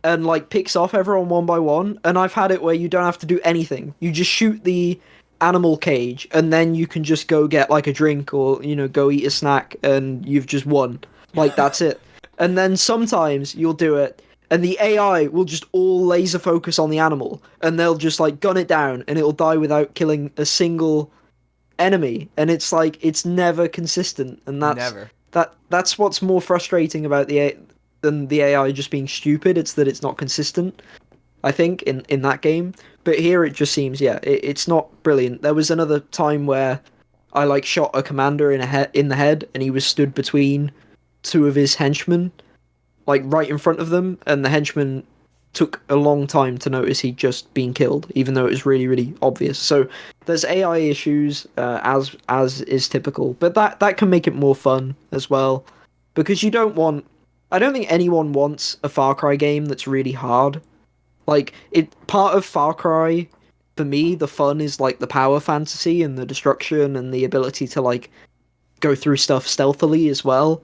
and like picks off everyone one by one. And I've had it where you don't have to do anything. You just shoot the animal cage and then you can just go get like a drink or go eat a snack and you've just won. Like that's it. And then sometimes you'll do it and the AI will just all laser focus on the animal and they'll just like gun it down and it'll die without killing a single enemy, and it's like it's never consistent, and Never. that's what's more frustrating about than the AI just being stupid. It's that it's not consistent, I think, in that game. But here it just seems, yeah, it's not brilliant. There was another time where I like shot a commander in the head and he was stood between two of his henchmen, like right in front of them, and the henchman took a long time to notice he'd just been killed, even though it was really, really obvious. So there's AI issues, as is typical, but that can make it more fun as well, because you don't want. I don't think anyone wants a Far Cry game that's really hard. Like it, part of Far Cry, for me, the fun is like the power fantasy and the destruction and the ability to like go through stuff stealthily as well,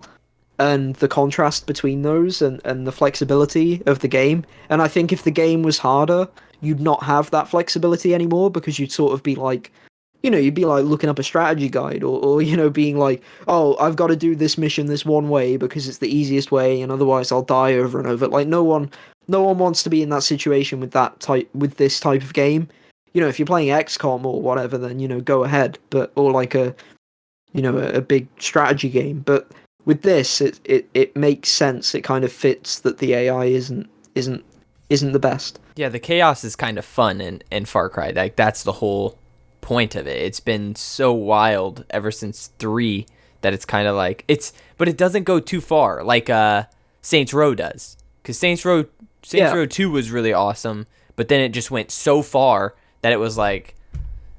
and the contrast between those and the flexibility of the game. And I think if the game was harder, you'd not have that flexibility anymore because you'd sort of be like, you'd be like looking up a strategy guide or being like, oh, I've got to do this mission this one way because it's the easiest way and otherwise I'll die over and over. Like no one wants to be in that situation with this type of game. If you're playing XCOM or whatever, then go ahead. But or like a big strategy game. But with this, it makes sense. It kind of fits that the AI isn't the best. Yeah, the chaos is kind of fun in Far Cry. Like that's the whole point of it. It's been so wild ever since 3 that it's kind of like but it doesn't go too far like Saints Row does. Cuz Saints Yeah, Row 2 was really awesome, but then it just went so far that it was like,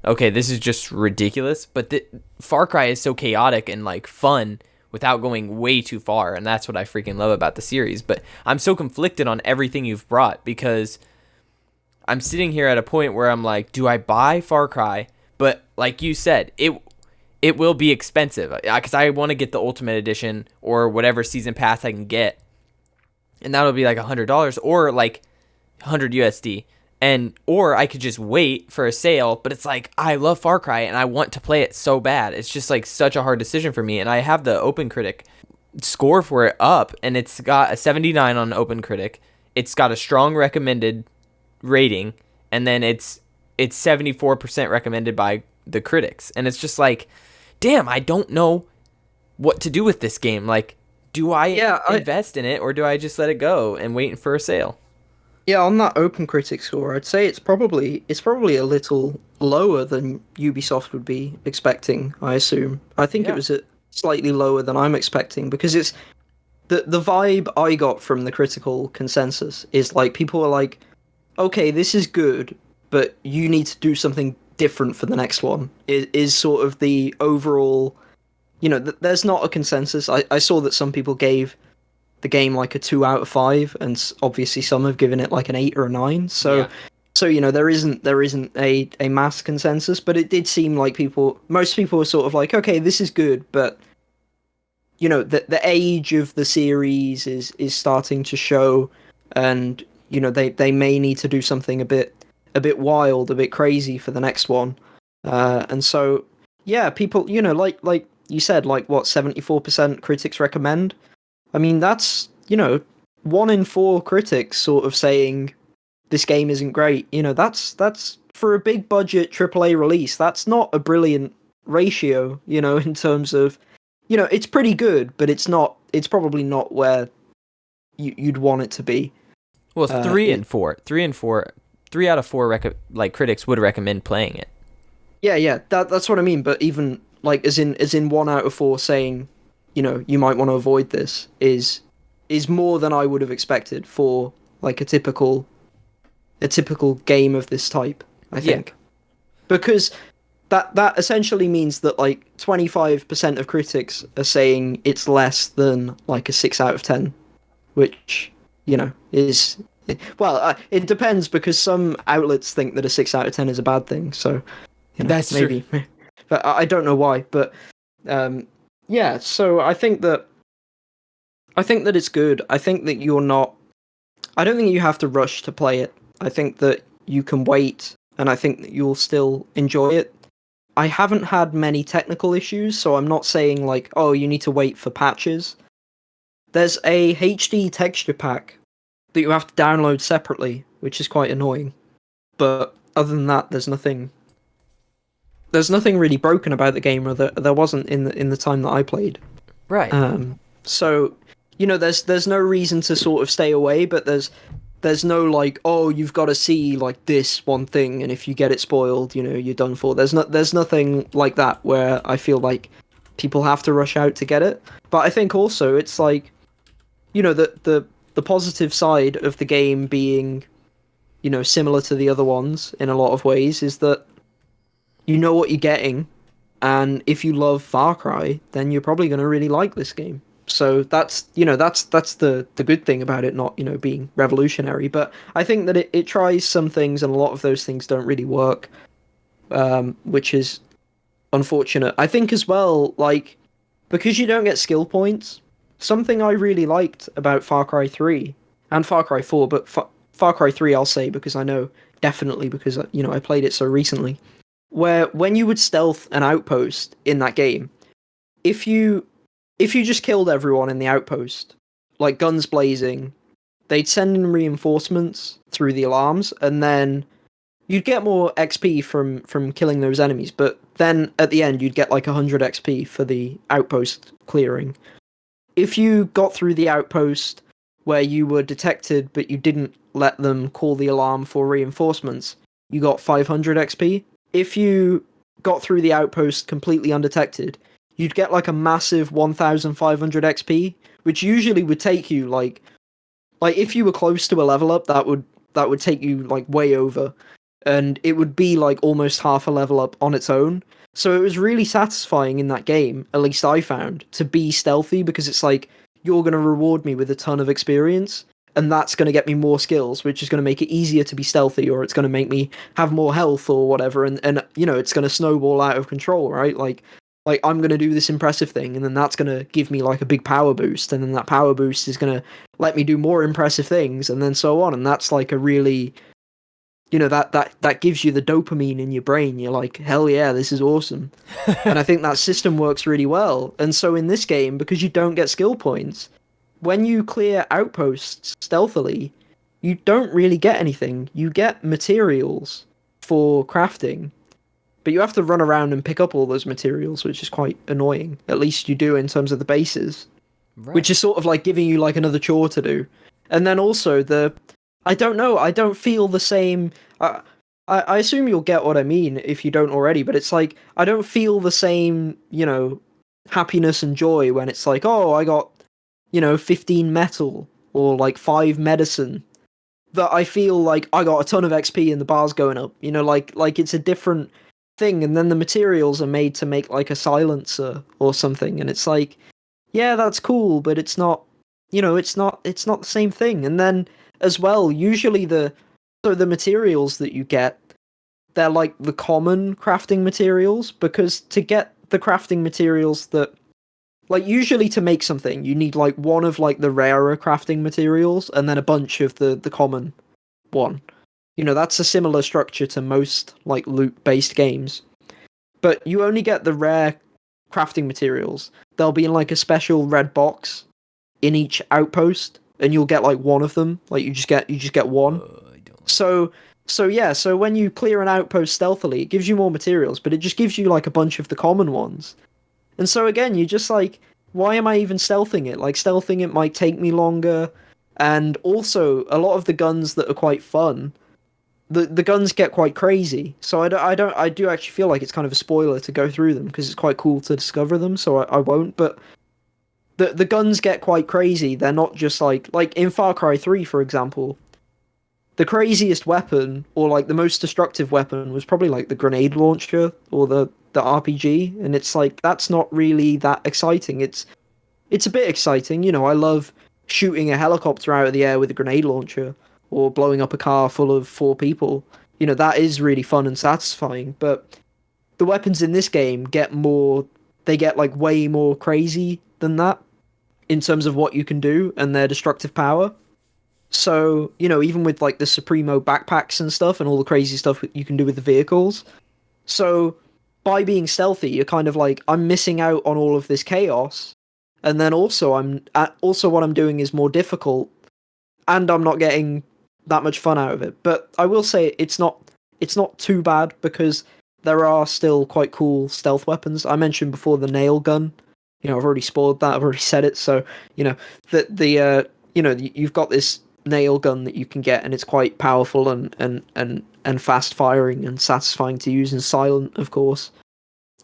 okay, this is just ridiculous. But Far Cry is so chaotic and like fun without going way too far, and that's what I freaking love about the series. But I'm so conflicted on everything you've brought because I'm sitting here at a point where I'm like, do I buy Far Cry? But like you said, it will be expensive because I want to get the Ultimate Edition or whatever season pass I can get, and that'll be like $100 or like 100 USD. And or I could just wait for a sale, but it's like I love Far Cry and I want to play it so bad. It's just like such a hard decision for me. And I have the Open Critic score for it up, and it's got a 79 on Open Critic. It's got a strong recommended rating, and then it's 74% recommended by the critics. And it's just like, damn, I don't know what to do with this game. Like, do I yeah, invest in it or do I just let it go and wait for a sale? yeah. On that Open Critic score, I'd say it's probably a little lower than Ubisoft would be expecting. I assume. I think it Yeah. was slightly lower than I'm expecting because the vibe I got from the critical consensus is like people were like, okay, this is good, but you need to do something different for the next one. Is sort of the overall, there's not a consensus. I saw that some people gave the game like a 2 out of 5, and obviously some have given it like an 8 or a 9. So Yeah. there isn't a mass consensus, but it did seem like most people were sort of like, okay, this is good, but the age of the series is starting to show, and they may need to do something a bit wild, a bit crazy for the next one. And so yeah, people, like you said, like what 74% critics recommend. I mean, that's 1 in 4 critics sort of saying this game isn't great. That's for a big budget AAA release. That's not a brilliant ratio. In terms of, it's pretty good, but it's not. It's probably not where you'd want it to be. Well, three It and four, 3 and 4, 3 out of 4 like critics would recommend playing it. Yeah, yeah, that's what I mean. But even like as in 1 out of 4 saying, you might want to avoid this is more than I would have expected for like a typical game of this type, I Yeah. think. Because that essentially means that like 25% of critics are saying it's less than like a 6 out of 10, which is, well, it depends because some outlets think that a 6 out of 10 is a bad thing. So That's true. maybe, but I don't know why. But yeah, so I think that it's good. I think that you're not. I don't think you have to rush to play it. I think that you can wait, and I think that you'll still enjoy it. I haven't had many technical issues, so I'm not saying like, oh, you need to wait for patches. There's a HD texture pack that you have to download separately, which is quite annoying. But other than that, there's nothing really broken about the game, or there wasn't in the time that I played. Right. So there's no reason to sort of stay away, but there's no like, oh, you've got to see like this one thing, and if you get it spoiled, you're done for. There's nothing like that where I feel like people have to rush out to get it. But I think also it's like, the positive side of the game being, similar to the other ones in a lot of ways is that you know what you're getting, and if you love Far Cry, then you're probably going to really like this game. So that's the good thing about it not being revolutionary. But I think that it tries some things, and a lot of those things don't really work, which is unfortunate. I think as well, like, because you don't get skill points. Something I really liked about Far Cry 3 and Far Cry 4, but Far Cry 3 I'll say because I know definitely because I played it so recently, where when you would stealth an outpost in that game, if you just killed everyone in the outpost, like guns blazing, they'd send in reinforcements through the alarms, and then you'd get more XP from killing those enemies. But then at the end, you'd get like 100 XP for the outpost clearing. If you got through the outpost where you were detected, but you didn't let them call the alarm for reinforcements, you got 500 XP. If you got through the outpost completely undetected, you'd get like a massive 1,500 XP, which usually would take you like if you were close to a level up, that would take you like way over, and it would be like almost half a level up on its own. So it was really satisfying in that game, at least I found, to be stealthy, because it's like you're going to reward me with a ton of experience, and that's going to get me more skills, which is going to make it easier to be stealthy, or it's going to make me have more health or whatever, and it's going to snowball out of control, right? Like I'm going to do this impressive thing, and then that's going to give me like a big power boost, and then that power boost is going to let me do more impressive things, and then so on. And that's like a really, that gives you the dopamine in your brain. You're like, hell yeah, this is awesome. And I think that system works really well. And so in this game, because you don't get skill points, when you clear outposts stealthily, you don't really get anything. You get materials for crafting, but you have to run around and pick up all those materials, which is quite annoying. At least you do in terms of the bases, Right. which is sort of like giving you like another chore to do. And then also I don't know, I don't feel the same. I assume you'll get what I mean if you don't already, but it's like I don't feel the same, happiness and joy when it's like, oh, I got 15 metal or like 5 medicine, that I feel like I got a ton of XP and the bar's going up. Like it's a different thing. And then the materials are made to make like a silencer or something, and it's like, yeah, that's cool, but it's not. It's not the same thing. And then as well, usually the materials that you get, they're like the common crafting materials, because to get the crafting materials that, like, usually to make something you need like one of like the rarer crafting materials and then a bunch of the common one. That's a similar structure to most like loot based games. But you only get the rare crafting materials. They'll be in like a special red box in each outpost, and you'll get like one of them. Like you just get one. I don't like that. So when you clear an outpost stealthily, it gives you more materials, but it just gives you like a bunch of the common ones. And so again, you're just like, why am I even stealthing it? Like, stealthing it might take me longer. And also, a lot of the guns that are quite fun, the guns get quite crazy. So I do actually feel like it's kind of a spoiler to go through them, because it's quite cool to discover them. So I won't. But the guns get quite crazy. They're not just like in Far Cry 3, for example. The craziest weapon, or like the most destructive weapon, was probably like the grenade launcher or the RPG, and it's like, that's not really that exciting. It's a bit exciting, I love shooting a helicopter out of the air with a grenade launcher, or blowing up a car full of 4 people. That is really fun and satisfying. But the weapons in this game they get like way more crazy than that in terms of what you can do and their destructive power. So, even with like the Supremo backpacks and stuff and all the crazy stuff you can do with the vehicles. So, by being stealthy, you're kind of like, I'm missing out on all of this chaos. And then also also what I'm doing is more difficult, and I'm not getting that much fun out of it. But I will say it's not too bad, because there are still quite cool stealth weapons. I mentioned before the nail gun. I've already spoiled that. I've already said it. So, you've got this nail gun that you can get, and it's quite powerful and fast firing and satisfying to use, and silent, of course.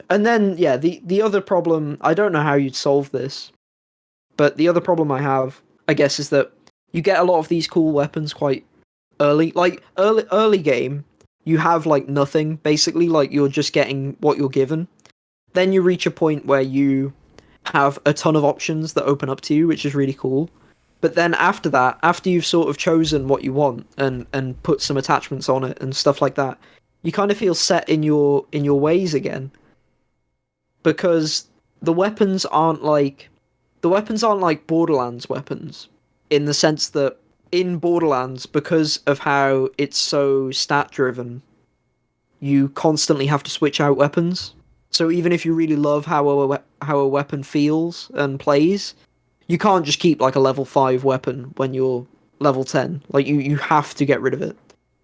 And then, yeah, the other problem, I don't know how you'd solve this, but the other problem I have, I guess, is that you get a lot of these cool weapons quite early. Like, early game, you have, like, nothing, basically. Like, you're just getting what you're given. Then you reach a point where you have a ton of options that open up to you, which is really cool. But then after that, after you've sort of chosen what you want and put some attachments on it and stuff like that, you kind of feel set in your ways again, because the weapons aren't like Borderlands weapons, in the sense that in Borderlands, because of how it's so stat driven, you constantly have to switch out weapons. So even if you really love how a weapon feels and plays, you can't just keep like a level 5 weapon when you're level 10. Like, you have to get rid of it.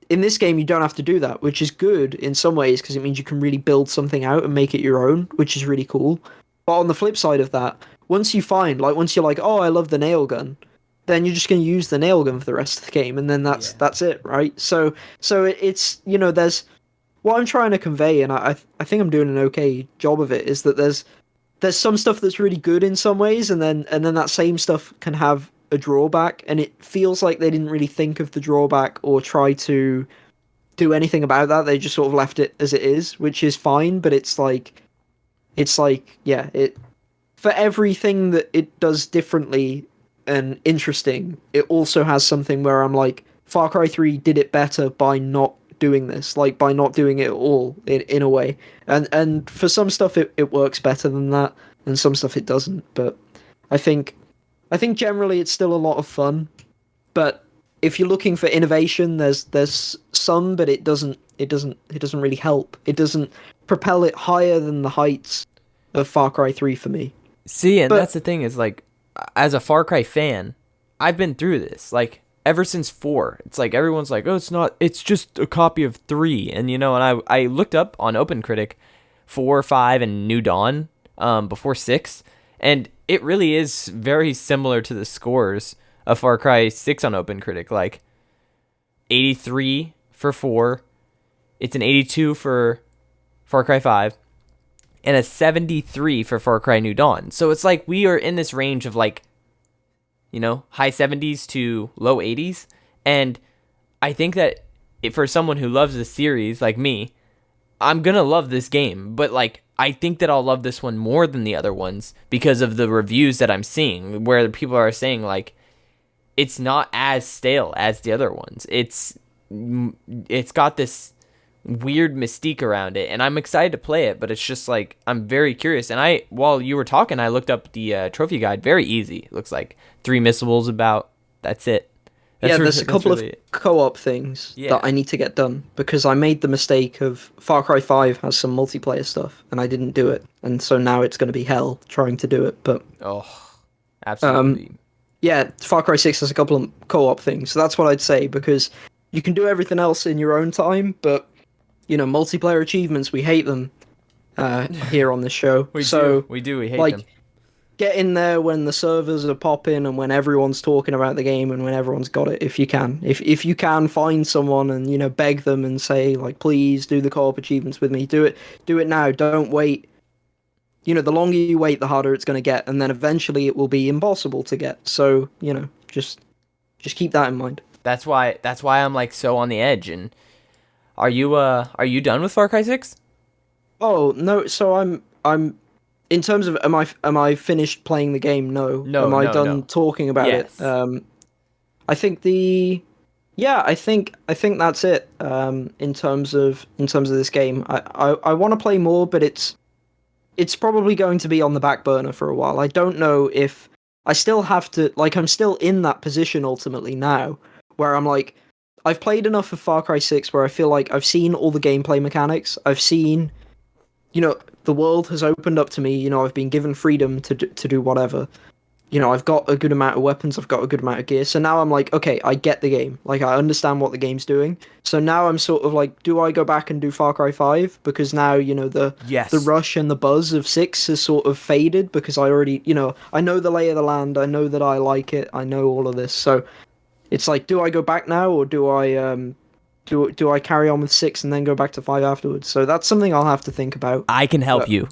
In this game, you don't have to do that, which is good in some ways, because it means you can really build something out and make it your own, which is really cool. But on the flip side of that, once you're like, oh, I love the nail gun, then you're just going to use the nail gun for the rest of the game, and then Yeah. that's it, right? So it's, there's what I'm trying to convey, and I think I'm doing an okay job of it, is that there's some stuff that's really good in some ways, and then that same stuff can have a drawback, and it feels like they didn't really think of the drawback or try to do anything about that. They just sort of left it as it is, which is fine. But it's like, yeah, it, for everything that it does differently and interesting, it also has something where I'm like, Far Cry 3 did it better by not doing this, like by not doing it at all, in a way. And for some stuff it works better than that, and some stuff it doesn't. But I think I think generally it's still a lot of fun. But if you're looking for innovation, there's some, but it doesn't really help. It doesn't propel it higher than the heights of Far Cry 3 for me. See, and that's But the thing is, like, as a Far Cry fan, I've been through this. Like, ever since 4, it's like everyone's like, oh, it's just a copy of 3. And, and I looked up on OpenCritic 4, 5, and New Dawn before 6. And it really is very similar to the scores of Far Cry 6 on OpenCritic. Like, 83 for 4. It's an 82 for Far Cry 5. And a 73 for Far Cry New Dawn. So it's like we are in this range of like high 70s to low 80s. And I think that for someone who loves the series like me, I'm going to love this game. But like, I think that I'll love this one more than the other ones because of the reviews that I'm seeing where people are saying like, it's not as stale as the other ones. It's got this weird mystique around it, and I'm excited to play it. But it's just like I'm very curious. And while you were talking, I looked up the trophy guide. Very easy. Looks like 3 missables about. That's it. Yeah, there's a couple of co-op things Yeah. that I need to get done because I made the mistake of Far Cry 5 has some multiplayer stuff and I didn't do it. And so now it's going to be hell trying to do it. But Oh, absolutely. yeah, Far Cry 6 has a couple of co-op things. So that's what I'd say because you can do everything else in your own time, but multiplayer achievements, we hate them here on this show. We do. We hate them. Get in there when the servers are popping and when everyone's talking about the game and when everyone's got it if you can. If you can find someone and beg them and say like please do the co-op achievements with me. Do it now. Don't wait. The longer you wait the harder it's going to get and then eventually it will be impossible to get. So, just keep that in mind. That's why I'm like so on the edge. And are you done with Far Cry 6? Oh, no, so I'm in terms of am I finished playing the game? No. No, am I no, done no. talking about Yes. it? I think I think that's it. In terms of this game, I want to play more, but it's probably going to be on the back burner for a while. I don't know if I still have to like I'm still in that position ultimately now where I'm like I've played enough of Far Cry 6 where I feel like I've seen all the gameplay mechanics. I've seen the world has opened up to me. I've been given freedom to do whatever. I've got a good amount of weapons. I've got a good amount of gear. So now I'm like, okay, I get the game. Like, I understand what the game's doing. So now I'm sort of like, do I go back and do Far Cry 5? Because now, Yes. the rush and the buzz of 6 has sort of faded because I already, I know the lay of the land. I know that I like it. I know all of this. So it's like, do I go back now or do I do I carry on with 6 and then go back to 5 afterwards? So that's something I'll have to think about. I can help you.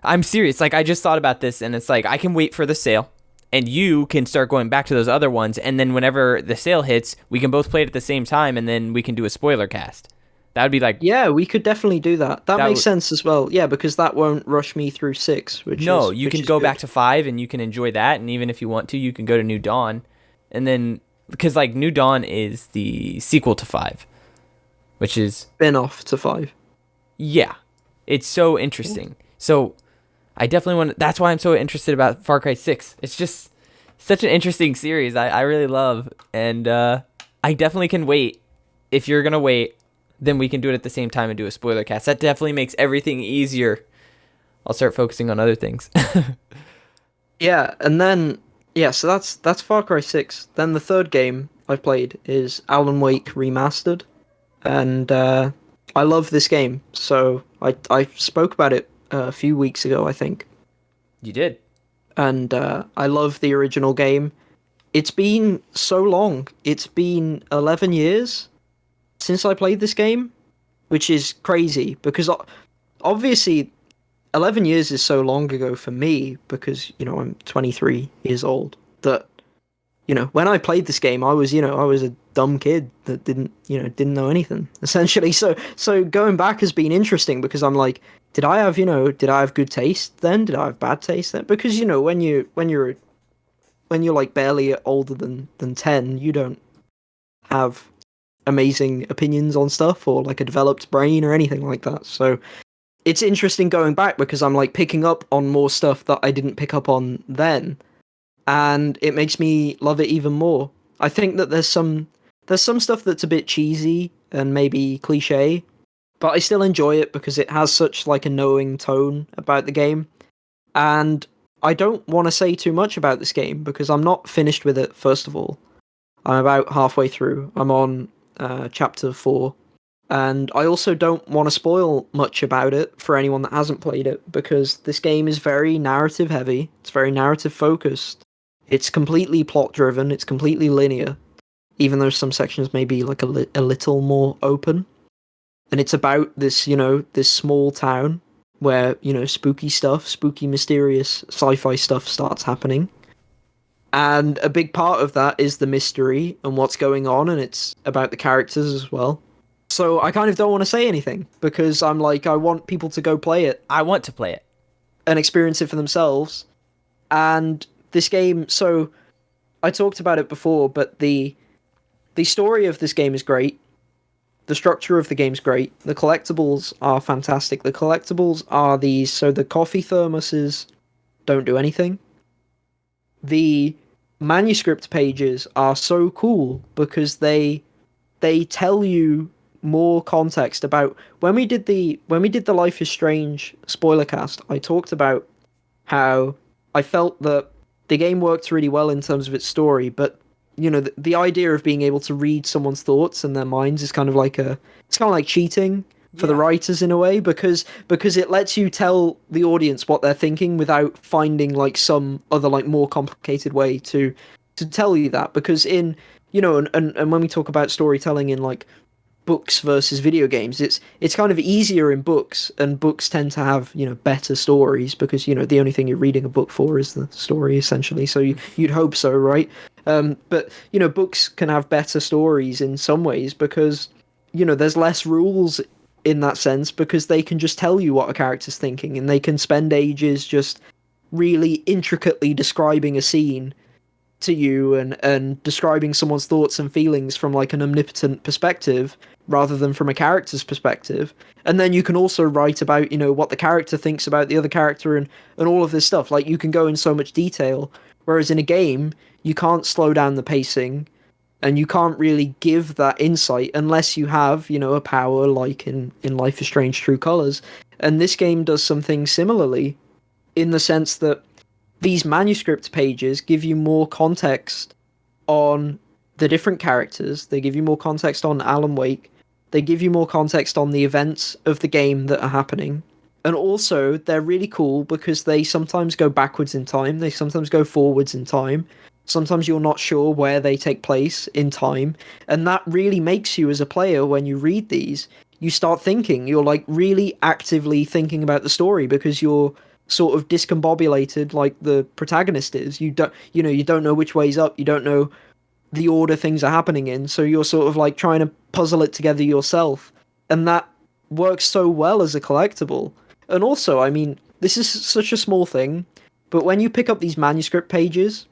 I'm serious. Like, I just thought about this, and it's like, I can wait for the sale, and you can start going back to those other ones, and then whenever the sale hits, we can both play it at the same time, and then we can do a spoiler cast. That would be like... Yeah, we could definitely do that. That makes sense as well. Yeah, because that won't rush me through 6, you can go back to 5, and you can enjoy that, and even if you want to, you can go to New Dawn, and then... Because, like, New Dawn is the sequel to 5, which is... Spin-off to 5. Yeah. It's so interesting. So... I definitely want to, that's why I'm so interested about Far Cry 6. It's just such an interesting series I really love. And I definitely can wait. If you're going to wait, then we can do it at the same time and do a spoiler cast. That definitely makes everything easier. I'll start focusing on other things. Yeah, and then, so that's Far Cry 6. Then the third game I've played is Alan Wake Remastered. And I love this game. So I spoke about it a few weeks ago, I think. You did. And I love the original game. It's been so long. It's been 11 years since I played this game, which is crazy because obviously 11 years is so long ago for me because, I'm 23 years old that, when I played this game, I was a dumb kid that didn't know anything essentially. So going back has been interesting because I'm like, did I have good taste then? Did I have bad taste then? Because when you're like barely older than 10, you don't have amazing opinions on stuff or like a developed brain or anything like that. So it's interesting going back because I'm like picking up on more stuff that I didn't pick up on then, and it makes me love it even more. I think that there's some stuff that's a bit cheesy and maybe cliche, but I still enjoy it because it has such like a knowing tone about the game. And I don't want to say too much about this game because I'm not finished with it, first of all. I'm about halfway through. I'm on chapter 4. And I also don't want to spoil much about it for anyone that hasn't played it because this game is very narrative heavy. It's very narrative focused. It's completely plot driven. It's completely linear, even though some sections may be like a little more open. And it's about this, this small town where, spooky stuff, spooky, mysterious sci-fi stuff starts happening. And a big part of that is the mystery and what's going on, and it's about the characters as well. So I kind of don't want to say anything because I'm like, I want people to go play it I want to play it. and experience it for themselves. And this game, so I talked about it before, but the story of this game is great. The structure of the game's great. The collectibles are fantastic. The collectibles are these, so the coffee thermoses don't do anything. The manuscript pages are so cool because they tell you more context about when we did the Life is Strange spoiler cast. I talked about how I felt that the game worked really well in terms of its story, but the idea of being able to read someone's thoughts and their minds is kind of like it's kind of like cheating for the Yeah. writers in a way because it lets you tell the audience what they're thinking without finding like some other like more complicated way to tell you that because in and when we talk about storytelling in like books versus video games, it's kind of easier in books, and books tend to have better stories because the only thing you're reading a book for is the story essentially. So you'd hope so, right? But books can have better stories in some ways because there's less rules in that sense because they can just tell you what a character's thinking, and they can spend ages just really intricately describing a scene to you and describing someone's thoughts and feelings from like an omnipotent perspective rather than from a character's perspective. And then you can also write about what the character thinks about the other character and all of this stuff. Like you can go in so much detail, whereas in a game you can't slow down the pacing and you can't really give that insight unless you have a power like in Life is Strange True Colors. And this game does something similarly in the sense that these manuscript pages give you more context on the different characters. They give you more context on Alan Wake. They give you more context on the events of the game that are happening. And also, they're really cool because they sometimes go backwards in time. They sometimes go forwards in time. Sometimes you're not sure where they take place in time. And that really makes you, as a player, when you read these, you start thinking. You're like really actively thinking about the story because you're sort of discombobulated like the protagonist is. You don't know which way's up. You don't know the order things are happening in, so you're sort of like trying to puzzle it together yourself. And that works so well as a collectible. And also, I mean, this is such a small thing, but when you pick up these manuscript pages,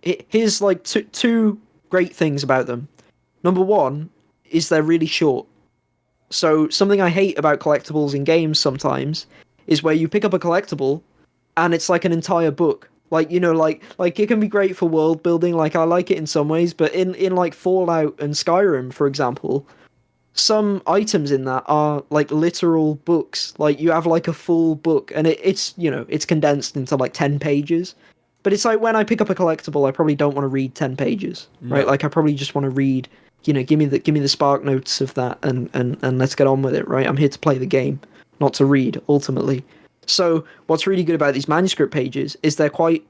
here's like two great things about them. Number one is they're really short. So something I hate about collectibles in games sometimes is where you pick up a collectible and it's like an entire book. Like like it can be great for world building. Like I like it in some ways, but in like Fallout and Skyrim, for example, some items in that are like literal books. Like you have like a full book, and it's condensed into like 10 pages. But it's like when I pick up a collectible, I probably don't want to read 10 pages, right? No. Like I probably just want to read. Give me the spark notes of that, and let's get on with it, right? I'm here to play the game, not to read ultimately. So what's really good about these manuscript pages is they're quite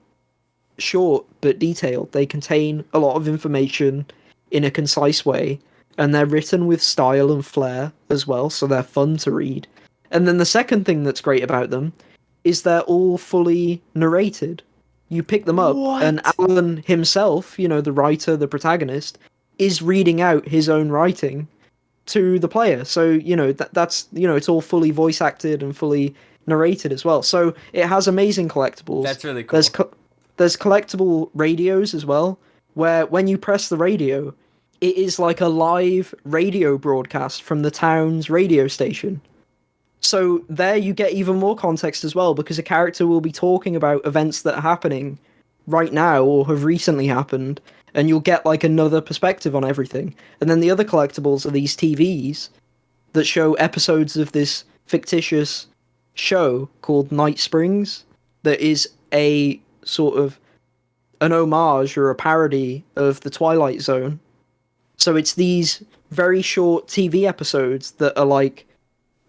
short but detailed. They contain a lot of information in a concise way, and they're written with style and flair as well, so they're fun to read. And then the second thing that's great about them is they're all fully narrated. You pick them up, and What? Alan himself, the writer, the protagonist, is reading out his own writing to the player. So that's it's all fully voice acted and fully narrated as well. So it has amazing collectibles. That's really There's cool. there's collectible radios as well, where when you press the radio, it is like a live radio broadcast from the town's radio station. So there you get even more context as well, because a character will be talking about events that are happening right now or have recently happened, and you'll get like another perspective on everything. And then the other collectibles are these TVs that show episodes of this fictitious show called Night Springs that is a sort of an homage or a parody of the Twilight Zone. So it's these very short TV episodes that are like,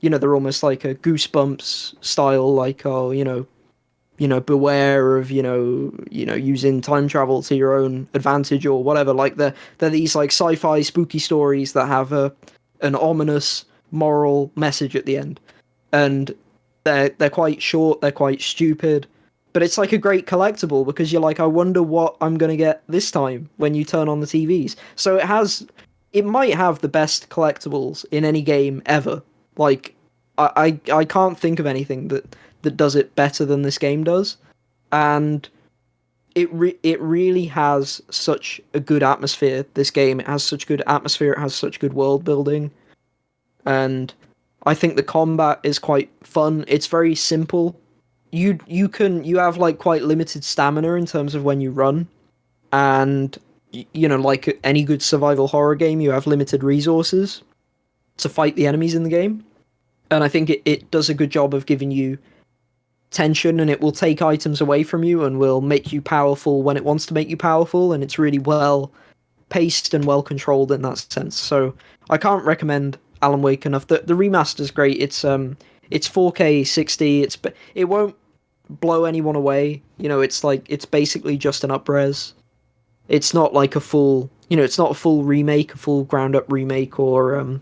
they're almost like a Goosebumps style, like, oh, beware of, using time travel to your own advantage or whatever. Like they're these like sci-fi spooky stories that have an ominous moral message at the end. And they're quite short, they're quite stupid, but it's like a great collectible because you're like, I wonder what I'm gonna get this time when you turn on the TVs. So it might have the best collectibles in any game ever. Like, I can't think of anything that does it better than this game does, and it really has such a good atmosphere. This game, it has such good atmosphere. It has such good world building, and I think the combat is quite fun. It's very simple. You have like quite limited stamina in terms of when you run, and like any good survival horror game, you have limited resources to fight the enemies in the game. And I think it does a good job of giving you tension, and it will take items away from you and will make you powerful when it wants to make you powerful, and it's really well paced and well controlled in that sense. So I can't recommend Alan Wake enough. The remaster's great. It's 4K 60. It won't blow anyone away. It's like it's basically just an upres. It's not like a full, it's not a full remake, a full ground up remake, or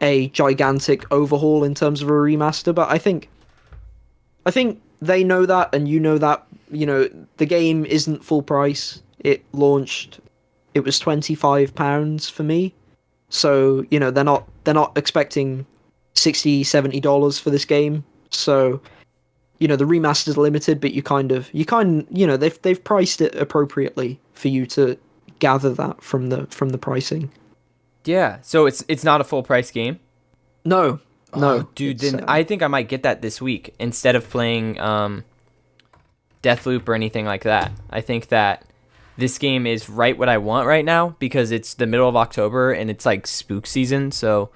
a gigantic overhaul in terms of a remaster. But I think they know that, and that. The game isn't full price. It launched. It was £25 for me, so they're not expecting $60-70 for this game. So the remaster's limited, but they've priced it appropriately for you to gather that from the pricing. Yeah, so it's not a full price game. No, no, Oh, dude, it's then I think I might get that this week instead of playing Deathloop or anything like that. I think that this game is right what I want right now because it's the middle of October and it's like spook season, so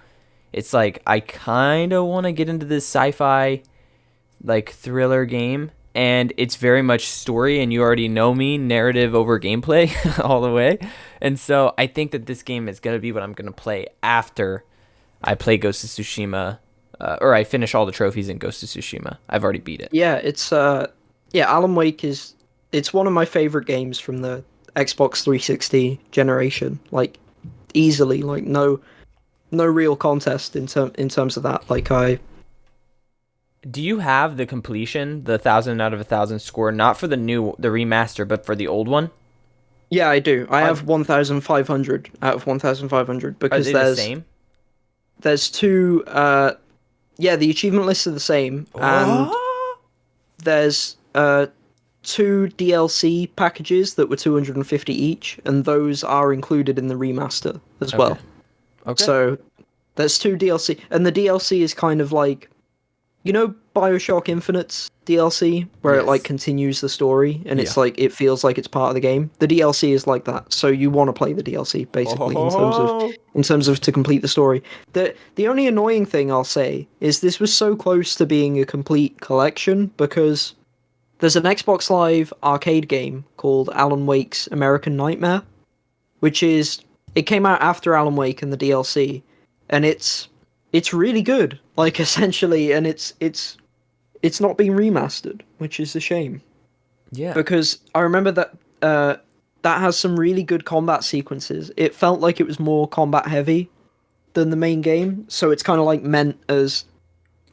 it's like I kind of want to get into this sci-fi like thriller game, and it's very much story, and you already know me, narrative over gameplay all the way. And so I think that this game is going to be what I'm going to play after I play Ghost of Tsushima, or I finish all the trophies in Ghost of Tsushima. I've already beat it. Yeah, Alan Wake it's one of my favorite games from the Xbox 360 generation. Like easily, like no real contest in terms of that. Like Do you have the completion, the 1,000 out of 1,000 score, not for the remaster, but for the old one? Yeah, I do. I have 1,500 out of 1,500 Are because they the same? there's two. Yeah, the achievement lists are the same, and Oh, there's two DLC packages that were 250 each, and those are included in the remaster as okay. well. Okay. So there's two DLC, and the DLC is kind of like, BioShock Infinite's DLC, where it like Yes. continues the story, and Yeah. it's like it feels like it's part of the game. The DLC is like that, so you want to play the DLC basically Oh. in terms of to complete the story. The only annoying thing I'll say is this was so close to being a complete collection because there's an Xbox Live arcade game called Alan Wake's American Nightmare, which is it came out after Alan Wake and the DLC, and it's really good, like essentially, and it's not been remastered, which is a shame Yeah. because I remember that has some really good combat sequences. It felt like it was more combat heavy than the main game, so it's kind of like meant as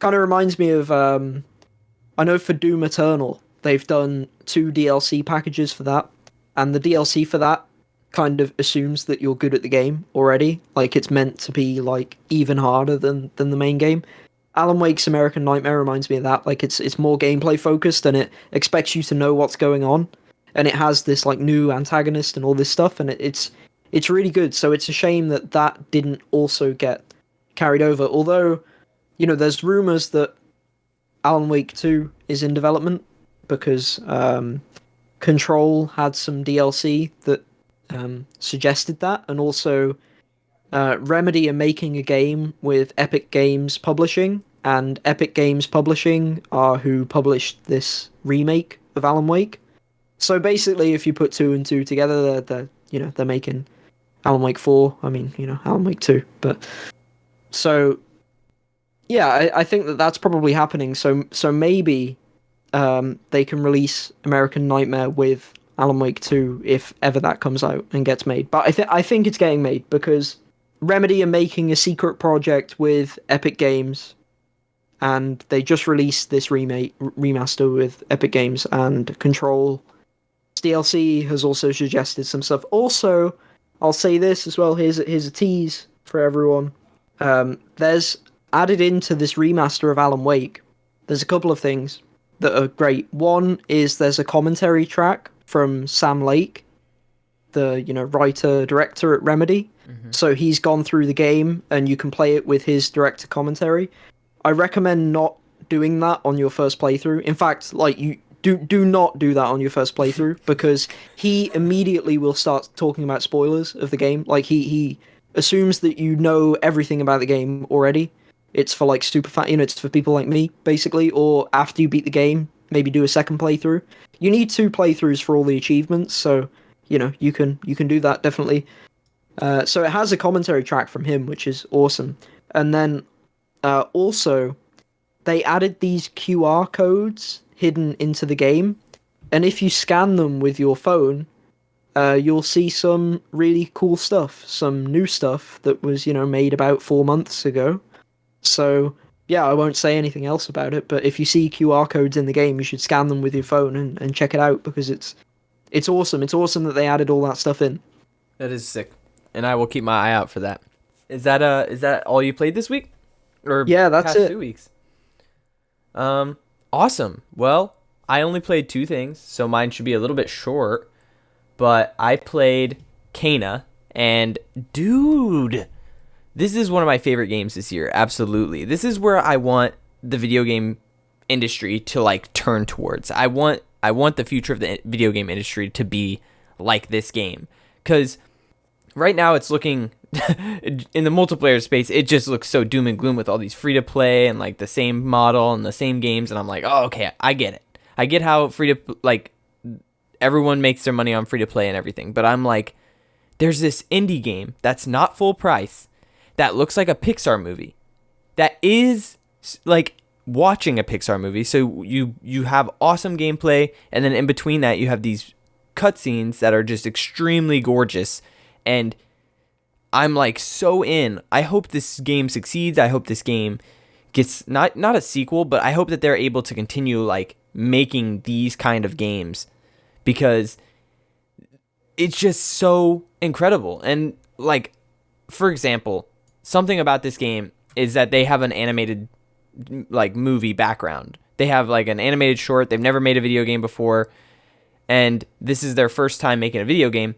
kind of reminds me of I know for Doom Eternal they've done two DLC packages for that, and the DLC for that kind of assumes that you're good at the game already. Like it's meant to be like even harder than the main game. Alan Wake's American Nightmare reminds me of that. Like it's more gameplay focused and it expects you to know what's going on, and it has this like new antagonist and all this stuff, and it's really good. So it's a shame that didn't also get carried over. Although, there's rumors that Alan Wake 2 is in development because Control had some DLC that suggested that, and also Remedy are making a game with Epic Games Publishing, and Epic Games Publishing are who published this remake of Alan Wake. So basically, if you put two and two together, they're making Alan Wake 4. I mean, Alan Wake 2. But so yeah, I think that's probably happening. So maybe they can release American Nightmare with Alan Wake 2 if ever that comes out and gets made. But I think it's getting made because Remedy are making a secret project with Epic Games, and they just released this remaster with Epic Games, and Control DLC has also suggested some stuff. Also, I'll say this as well. Here's a tease for everyone. There's added into this remaster of Alan Wake. There's a couple of things that are great. One is there's a commentary track from Sam Lake, the writer director at Remedy. So he's gone through the game, and you can play it with his director commentary. I recommend not doing that on your first playthrough. In fact, like, you do not do that on your first playthrough, because he immediately will start talking about spoilers of the game. Like, he assumes that you know everything about the game already. It's for like super fan, it's for people like me, basically. Or after you beat the game, maybe do a second playthrough. You need 2 playthroughs for all the achievements, so you can do that definitely. So it has a commentary track from him, which is awesome. And then also they added these QR codes hidden into the game, and if you scan them with your phone, you'll see some really cool stuff, some new stuff that was made about 4 months ago. So yeah, I won't say anything else about it, but if you see QR codes in the game, you should scan them with your phone and check it out, because it's awesome. It's awesome that they added all that stuff in. That is sick, and I will keep my eye out for that. Is that all you played this week, or yeah, that's past it. 2 weeks? Awesome. Well, I only played 2 things, so mine should be a little bit short. But I played Kana, and dude, this is one of my favorite games this year. Absolutely. This is where I want the video game industry to like turn towards. I want the future of the video game industry to be like this game, because right now it's looking in the multiplayer space, it just looks so doom and gloom with all these free to play and like the same model and the same games, and I'm like, oh, okay, I get it. I get how everyone makes their money on free to play and everything, but I'm like, there's this indie game that's not full price, that looks like a Pixar movie, that is like watching a Pixar movie. So you have awesome gameplay, and then in between that you have these cutscenes that are just extremely gorgeous, and I'm like so in. I hope this game succeeds. I hope this game gets not a sequel, but I hope that they're able to continue like making these kind of games, because it's just so incredible. And like, for example, something about this game is that they have an animated like movie background. They have like an animated short. They've never made a video game before, and this is their first time making a video game.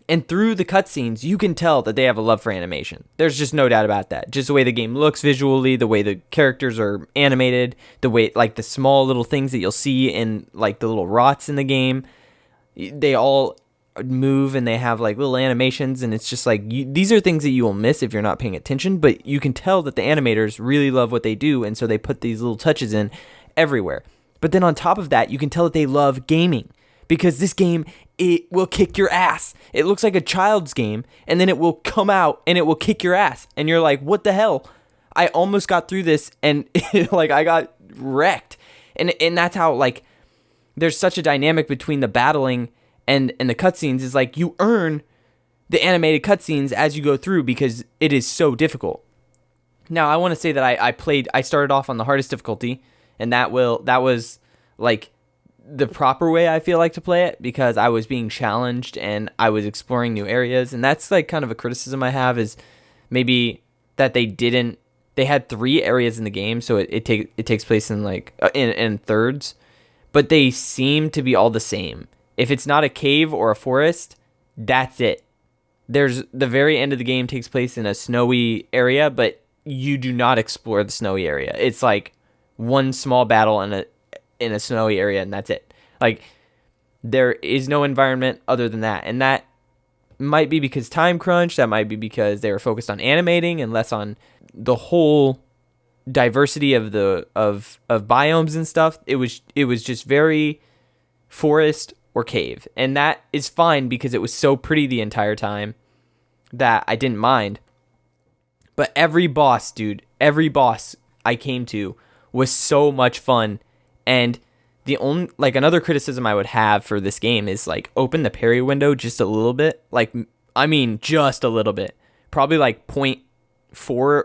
And through the cutscenes, you can tell that they have a love for animation. There's just no doubt about that. Just the way the game looks visually, the way the characters are animated, the way like the small little things that you'll see in like the little rots in the game, they all move and they have like little animations, and it's just like these are things that you will miss if you're not paying attention, but you can tell that the animators really love what they do, and so they put these little touches in everywhere. But then on top of that, you can tell that they love gaming, because this game, it will kick your ass. It looks like a child's game, and then it will come out and it will kick your ass, and you're like, what the hell? I almost got through this, and like I got wrecked. And that's how like there's such a dynamic between the battling and the cutscenes. Is like you earn the animated cutscenes as you go through, because it is so difficult. Now I want to say that I started off on the hardest difficulty, and that was like the proper way I feel like to play it, because I was being challenged and I was exploring new areas. And that's like kind of a criticism I have, is maybe that they had 3 areas in the game, so it takes place in like in thirds, but they seem to be all the same. If it's not a cave or a forest, that's it. There's the very end of the game takes place in a snowy area, but you do not explore the snowy area. It's like one small battle in a snowy area, and that's it. Like, there is no environment other than that, and that might be because time crunch. That might be because they were focused on animating and less on the whole diversity of biomes and stuff. It was just very forest or cave, and that is fine because it was so pretty the entire time that I didn't mind. But every boss I came to was so much fun. And the only, like, another criticism I would have for this game is like open the parry window just a little bit. Like, I mean, just a little bit, probably like 0.4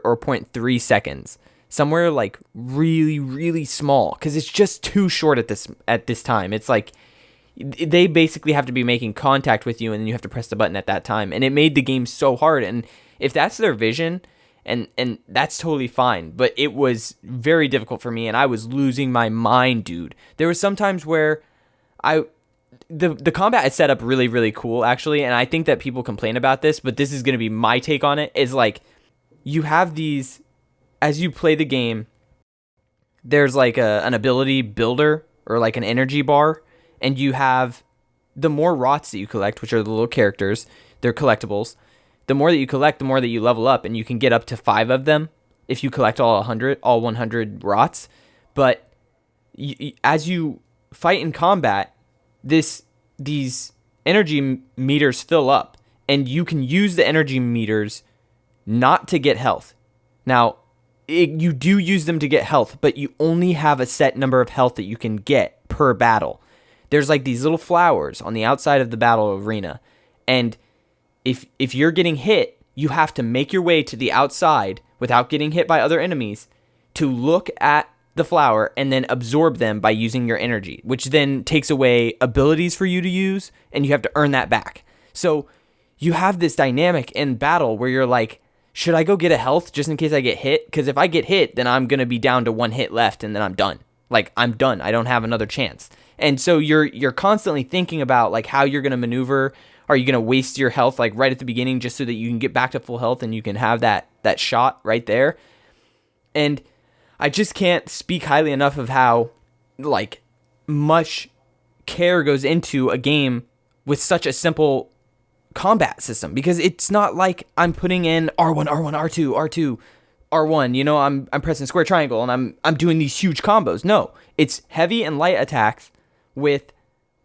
or 0.3 seconds. somewhere like really really small, because it's just too short at this time. It's like they basically have to be making contact with you, and then you have to press the button at that time, and it made the game so hard. And if that's their vision, and that's totally fine, but it was very difficult for me, and I was losing my mind, dude. There was sometimes where I the combat is set up really really cool actually, and I think that people complain about this, but this is going to be my take on it. Is like, you have these, as you play the game, there's like an ability builder or like an energy bar, and you have the more rots that you collect, which are the little characters, they're collectibles. The more that you collect, the more that you level up, and you can get up to 5 of them if you collect all 100 rots. But as you fight in combat, these energy meters fill up, and you can use the energy meters not to get health. Now, you do use them to get health, but you only have a set number of health that you can get per battle. There's like these little flowers on the outside of the battle arena, and if you're getting hit, you have to make your way to the outside without getting hit by other enemies to look at the flower and then absorb them by using your energy, which then takes away abilities for you to use, and you have to earn that back. So you have this dynamic in battle where you're like, should I go get a health just in case I get hit? Because if I get hit, then I'm going to be down to 1 hit left, and then I'm done. Like, I'm done. I don't have another chance. And so you're constantly thinking about like how you're going to maneuver. Are you going to waste your health like right at the beginning just so that you can get back to full health and you can have that shot right there? And I just can't speak highly enough of how like much care goes into a game with such a simple combat system, because it's not like I'm putting in R1, R1, R2, R2, R1, you know, I'm pressing square triangle and I'm doing these huge combos. No, it's heavy and light attacks with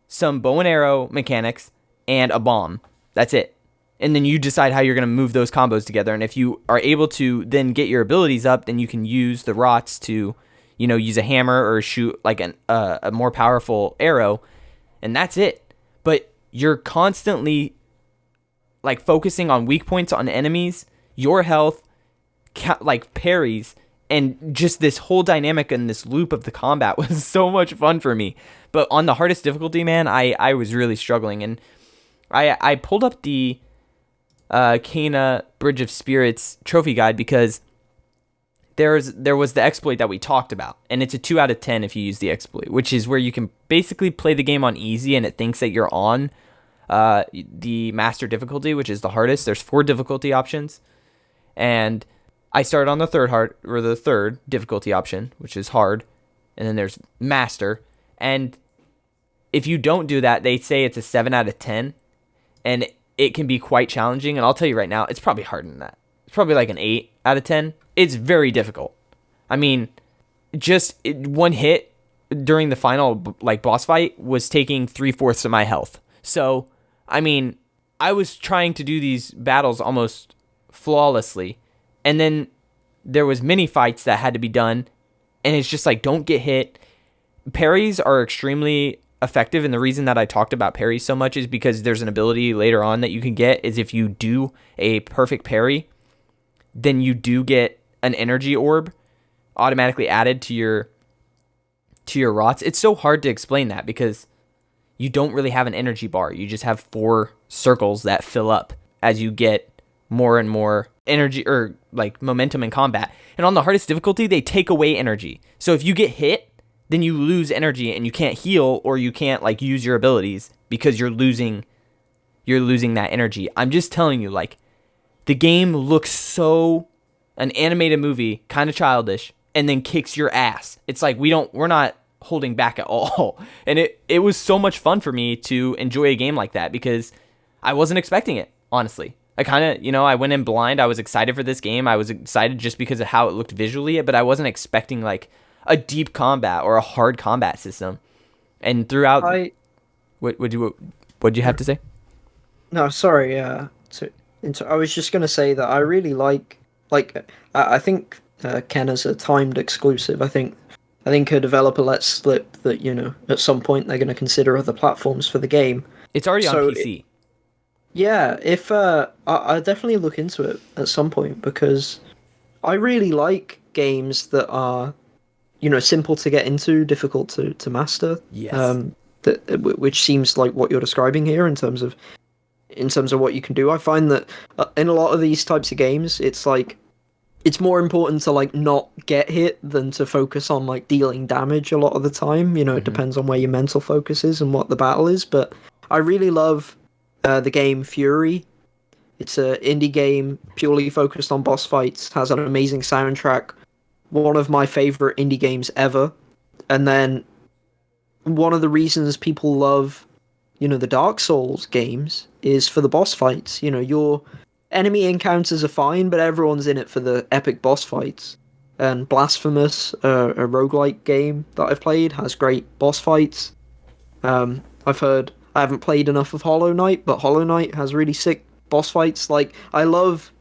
some bow and arrow mechanics and a bomb. That's it. And then you decide how you're going to move those combos together. And if you are able to then get your abilities up, then you can use the rots to, you know, use a hammer or shoot like a more powerful arrow. And that's it. But you're constantly like focusing on weak points on enemies, your health, like parries, and just this whole dynamic and this loop of the combat was so much fun for me. But on the hardest difficulty, man, I was really struggling. And I pulled up the Kana Bridge of Spirits trophy guide because there was the exploit that we talked about, and it's a 2 out of 10 if you use the exploit, which is where you can basically play the game on easy and it thinks that you're on the master difficulty, which is the hardest. There's 4 difficulty options, and I started on the third difficulty option, which is hard, and then there's master. And if you don't do that, they say it's a 7 out of 10, and it can be quite challenging. And I'll tell you right now, it's probably harder than that. It's probably like an 8 out of 10. It's very difficult. I mean, just one hit during the final like boss fight was taking 3/4 of my health. So, I mean, I was trying to do these battles almost flawlessly, and then there was mini fights that had to be done, and it's just like, don't get hit. Parries are extremely effective, and the reason that I talked about parries so much is because there's an ability later on that you can get is if you do a perfect parry, then you do get an energy orb automatically added to your rots. It's so hard to explain that because you don't really have an energy bar. You just have 4 circles that fill up as you get more and more energy or like momentum in combat. And on the hardest difficulty, they take away energy. So if you get hit, then you lose energy and you can't heal or you can't like use your abilities because you're losing that energy. I'm just telling you, like, the game looks so an animated movie, kind of childish, and then kicks your ass. It's like we're not holding back at all. And it was so much fun for me to enjoy a game like that because I wasn't expecting it, honestly. I kind of, you know, I went in blind. I was excited for this game. I was excited just because of how it looked visually, but I wasn't expecting like a deep combat or a hard combat system. And throughout, what did you have to say? No, sorry. I was just gonna say that I really like. I think Kenna's a timed exclusive. I think a developer lets slip that, you know, at some point they're gonna consider other platforms for the game. It's already on PC. Yeah, if I'll definitely look into it at some point because I really like games that are, simple to get into, difficult to master. Yes. Which seems like what you're describing here in terms of what you can do. I find that in a lot of these types of games, it's like it's more important to like not get hit than to focus on like dealing damage a lot of the time. It Hmm. depends on where your mental focus is and what the battle is. But I really love the game Fury. It's an indie game purely focused on boss fights. Has an amazing soundtrack. One of my favorite indie games ever. And then one of the reasons people love, the Dark Souls games is for the boss fights. Your enemy encounters are fine, but everyone's in it for the epic boss fights. And Blasphemous, a roguelike game that I've played, has great boss fights. I've heard I haven't played enough of Hollow Knight, but Hollow Knight has really sick boss fights. Like I love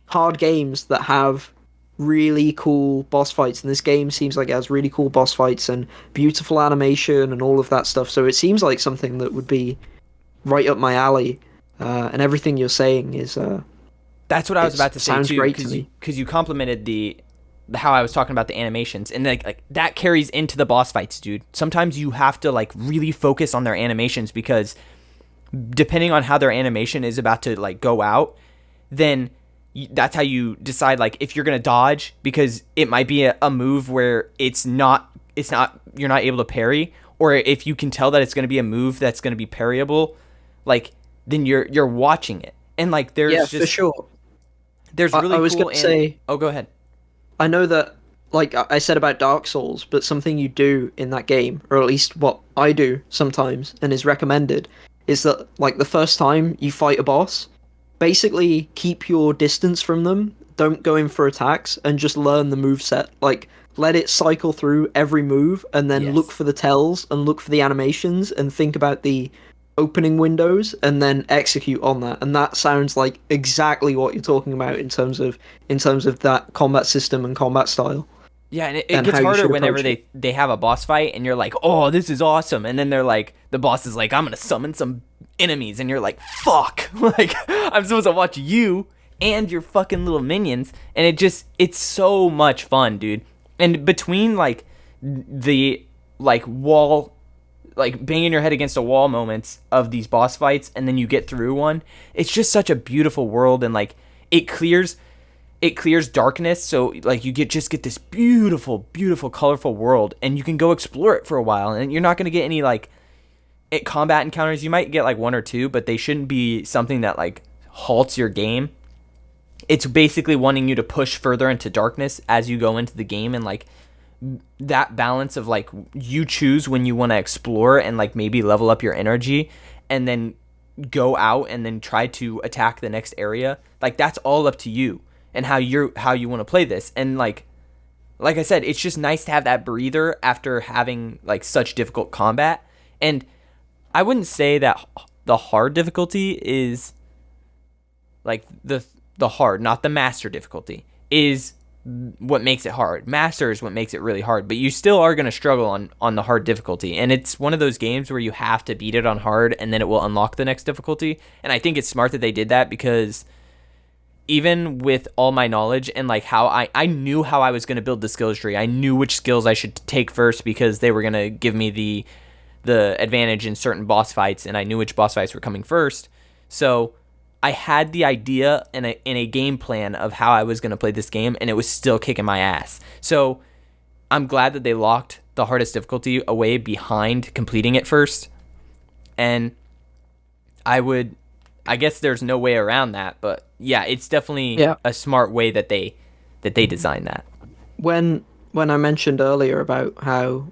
hard games that have really cool boss fights, and this game seems like it has really cool boss fights and beautiful animation and all of that stuff. So it seems like something that would be right up my alley. And everything you're saying is That's what I was it about to say sounds too, great to me. because you complimented the how I was talking about the animations, and like that carries into the boss fights, dude. Sometimes you have to like really focus on their animations, because depending on how their animation is about to like go out, then that's how you decide like if you're gonna dodge, because it might be a move where it's not you're not able to parry, or if you can tell that it's gonna be a move that's gonna be parryable, like then you're watching it, and like Yeah, there's for just sure. there's I really was cool gonna say, oh, go ahead. I know that, like I said about Dark Souls, but something you do in that game, or at least what I do sometimes and is recommended, is that like the first time you fight a boss, basically keep your distance from them, don't go in for attacks, and just learn the move set. Like let it cycle through every move, and then look Yes. for the tells and look for the animations and think about the opening windows and then execute on that. And that sounds like exactly what you're talking about in terms of that combat system and combat style Yeah, and it and gets how you harder should whenever approach it. they have a boss fight, and you're like, oh, this is awesome, and then they're like, the boss is like, I'm gonna summon some enemies, and you're like, fuck, like I'm supposed to watch you and your fucking little minions, and it's so much fun, dude. And between like the like wall, like banging your head against a wall moments of these boss fights, and then you get through one, it's just such a beautiful world, and like it clears darkness, so like you get this beautiful colorful world, and you can go explore it for a while, and you're not going to get any like combat encounters. You might get like one or two, but they shouldn't be something that like halts your game. It's basically wanting you to push further into darkness as you go into the game, and like that balance of like you choose when you want to explore and like maybe level up your energy, and then go out and then try to attack the next area. Like that's all up to you and how you want to play this. And like I said, it's just nice to have that breather after having like such difficult combat. And I wouldn't say that the hard difficulty is like the hard, not the master difficulty, is what makes it hard. Master is what makes it really hard, but you still are going to struggle on the hard difficulty. And it's one of those games where you have to beat it on hard, and then it will unlock the next difficulty. And I think it's smart that they did that, because even with all my knowledge and like how I knew how I was going to build the skills tree, I knew which skills I should take first, because they were going to give me the advantage in certain boss fights, and I knew which boss fights were coming first. So I had the idea and a game plan of how I was going to play this game, and it was still kicking my ass. So I'm glad that they locked the hardest difficulty away behind completing it first. And I guess there's no way around that, but yeah, it's definitely Yeah. a smart way that they designed that. When I mentioned earlier about how,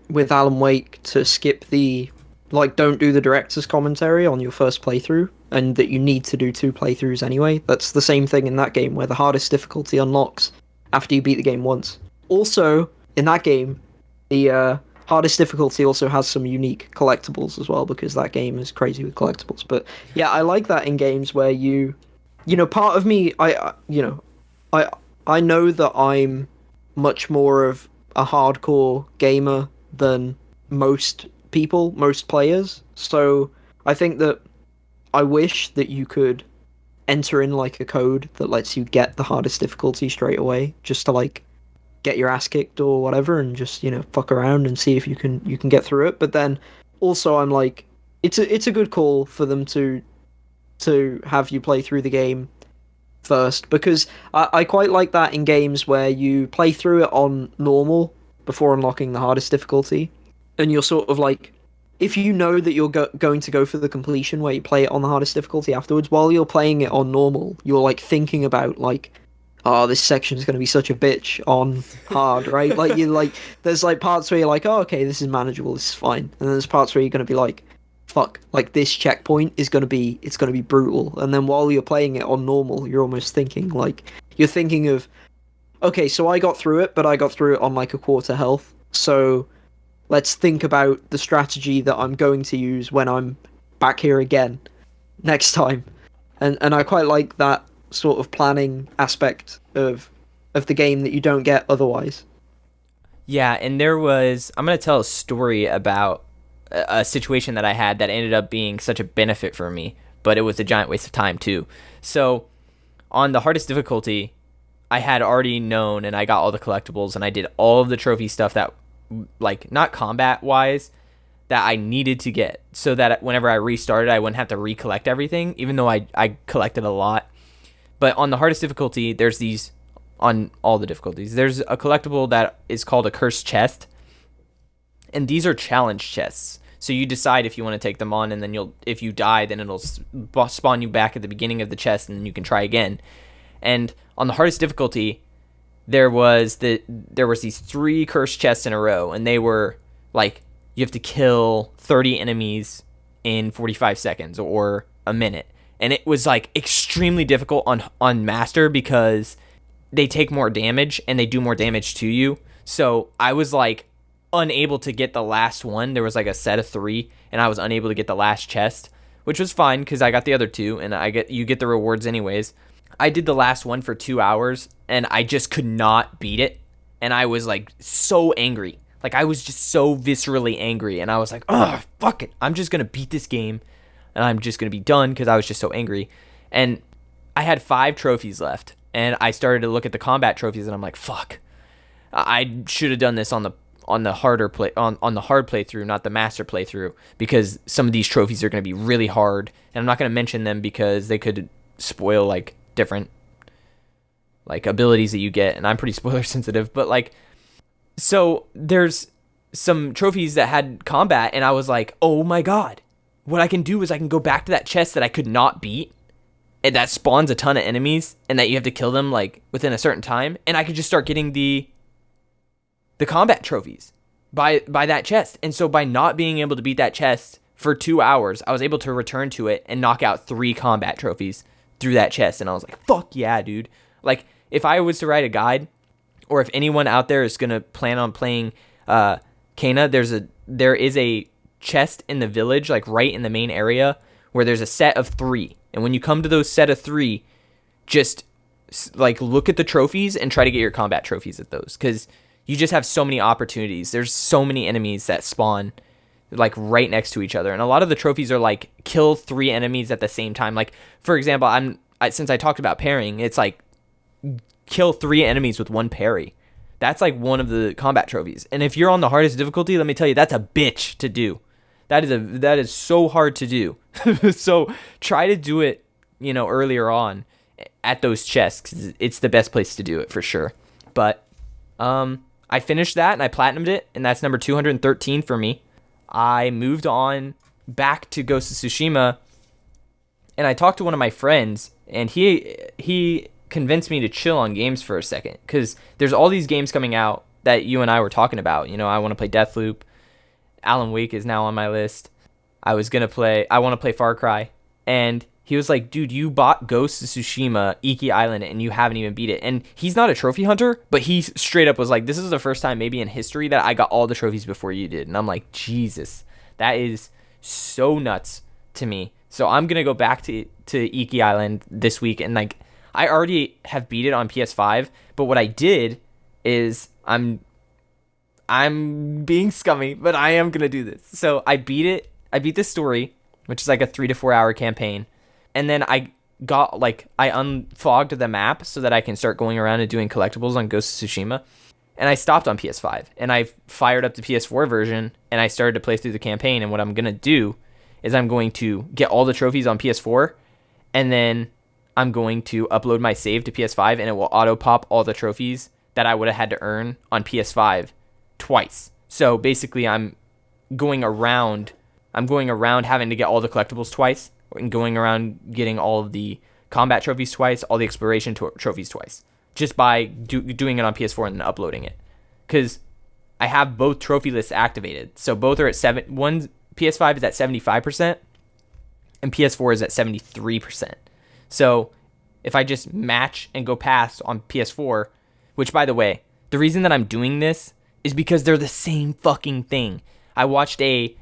with Alan Wake to skip the like don't do the director's commentary on your first playthrough, and that you need to do two playthroughs anyway. That's the same thing in that game, where the hardest difficulty unlocks after you beat the game once. Also, in that game, the hardest difficulty also has some unique collectibles as well, because that game is crazy with collectibles. But yeah, I like that in games where part of me, I I know that I'm much more of a hardcore gamer than most players. So I think that I wish that you could enter in like a code that lets you get the hardest difficulty straight away, just to like get your ass kicked or whatever, and just fuck around and see if you can get through it. But then also I'm like, it's a good call for them to have you play through the game first, because I quite like that in games where you play through it on normal before unlocking the hardest difficulty, and you're sort of like, if you know that you're going to go for the completion where you play it on the hardest difficulty afterwards, while you're playing it on normal, you're like thinking about like, oh, this section is going to be such a bitch on hard, right? Like you like, there's like parts where you're like, oh, okay, this is manageable, this is fine, and then there's parts where you're going to be like, fuck, like this checkpoint is going to be, it's going to be brutal. And then while you're playing it on normal, you're almost thinking like, you're thinking of, okay, so I got through it, but I got through it on like a quarter health, so let's think about the strategy that I'm going to use when I'm back here again next time. And I quite like that sort of planning aspect of the game that you don't get otherwise. Yeah, and I'm going to tell a story about a situation that I had that ended up being such a benefit for me, but it was a giant waste of time too. So, on the hardest difficulty, I had already known and I got all the collectibles and I did all of the trophy stuff that, like, not combat wise, that I needed to get, so that whenever I restarted, I wouldn't have to recollect everything, even though I collected a lot. But on the hardest difficulty, on all the difficulties, there's a collectible that is called a cursed chest. And these are challenge chests. So you decide if you want to take them on, and then if you die, then it'll spawn you back at the beginning of the chest, and you can try again. And on the hardest difficulty, there was these 3 cursed chests in a row, and they were like, you have to kill 30 enemies in 45 seconds or a minute. And it was like extremely difficult on master, because they take more damage and they do more damage to you. So I was like unable to get the last one. There was like a set of 3, and I was unable to get the last chest, which was fine because I got the other 2, and you get the rewards anyways. I did the last one for 2 hours, and I just could not beat it, and I was like so angry. Like, I was just so viscerally angry, and I was like, oh, fuck it, I'm just gonna beat this game, and I'm just gonna be done, because I was just so angry. And I had 5 trophies left, and I started to look at the combat trophies, and I'm like, fuck, I should have done this on the hard playthrough, not the master playthrough, because some of these trophies are going to be really hard, and I'm not going to mention them because they could spoil like different like abilities that you get, and I'm pretty spoiler sensitive. But like, so there's some trophies that had combat, and I was like, oh my god, what I can do is I can go back to that chest that I could not beat, and that spawns a ton of enemies, and that you have to kill them like within a certain time, and I could just start getting the combat trophies by that chest. And so by not being able to beat that chest for 2 hours, I was able to return to it and knock out 3 combat trophies through that chest. And I was like, fuck yeah, dude. Like, if I was to write a guide, or if anyone out there is going to plan on playing Kena, there is a chest in the village, like right in the main area, where there's a set of 3. And when you come to those set of 3, just like look at the trophies and try to get your combat trophies at those, because you just have so many opportunities. There's so many enemies that spawn like right next to each other, and a lot of the trophies are like kill 3 enemies at the same time. Like, for example, since I talked about parrying, it's like kill 3 enemies with 1 parry. That's like one of the combat trophies. And if you're on the hardest difficulty, let me tell you, that's a bitch to do. That is so hard to do. So try to do it, earlier on at those chests, 'cause it's the best place to do it for sure. But I finished that and I platinumed it, and that's number 213 for me. I moved on back to Ghost of Tsushima, and I talked to one of my friends, and he convinced me to chill on games for a second, because there's all these games coming out that you and I were talking about. I want to play Deathloop. Alan Wake is now on my list. I want to play Far Cry. And he was like, dude, you bought Ghost of Tsushima, Iki Island, and you haven't even beat it. And he's not a trophy hunter, but he straight up was like, this is the first time maybe in history that I got all the trophies before you did. And I'm like, Jesus, that is so nuts to me. So I'm going to go back to Iki Island this week. And like, I already have beat it on PS5, but what I did is I'm being scummy, but I am going to do this. So I beat it. I beat the story, which is like a 3 to 4 hour campaign. And then got like I unfogged the map so that I can start going around and doing collectibles on Ghost of Tsushima. And I stopped on PS5 and I fired up the PS4 version and I started to play through the campaign. And what I'm going to do is I'm going to get all the trophies on PS4 and then I'm going to upload my save to PS5 and it will auto pop all the trophies that I would have had to earn on PS5 twice. So basically I'm going around having to get all the collectibles twice and going around getting all of the combat trophies twice, all the exploration trophies twice, just by doing it on PS4 and then uploading it. Because I have both trophy lists activated. So both are at one PS5 is at 75% and PS4 is at 73%. So if I just match and go past on PS4, which by the way, the reason that I'm doing this is because they're the same fucking thing. I watched a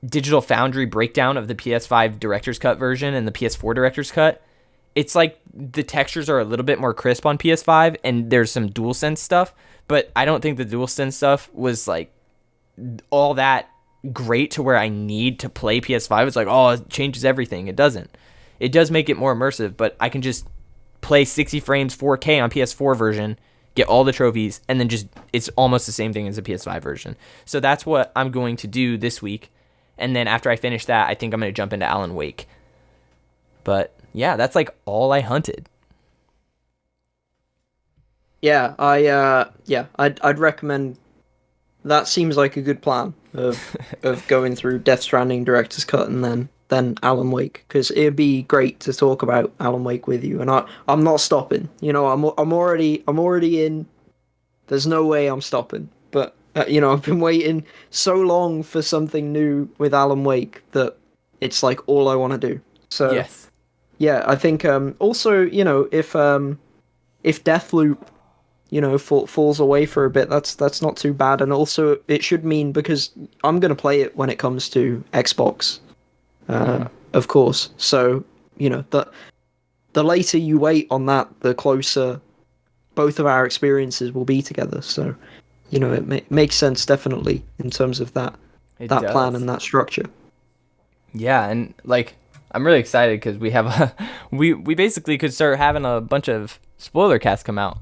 Digital Foundry breakdown of the PS5 Director's Cut version and the PS4 Director's Cut. It's like the textures are a little bit more crisp on PS5 and there's some DualSense stuff, but I don't think the DualSense stuff was like all that great to where I need to play PS5. It's like, oh, it changes everything. It doesn't. It does make it more immersive, but I can just play 60 frames 4K on PS4 version, get all the trophies, and then just it's almost the same thing as the PS5 version. So that's what I'm going to do this week. And then after I finish that, I think I'm going to jump into Alan Wake. But yeah, that's like all I hunted. Yeah, I'd recommend. That seems like a good plan of going through Death Stranding Director's Cut and then Alan Wake, because it'd be great to talk about Alan Wake with you, and I'm not stopping. You know, I'm already in. There's no way I'm stopping. But you know, I've been waiting so long for something new with Alan Wake that it's like all I want to do. So Yes. yeah, I think also, you know, if Deathloop, you know, falls away for a bit, that's not too bad. And also it should mean, because I'm gonna play it when it comes to Xbox, of course. So you know, the later you wait on that, the closer both of our experiences will be together. So you know, it makes sense definitely in terms of that It that plan does. and that structure. Yeah, and like I'm really excited because we have we basically could start having a bunch of spoiler casts come out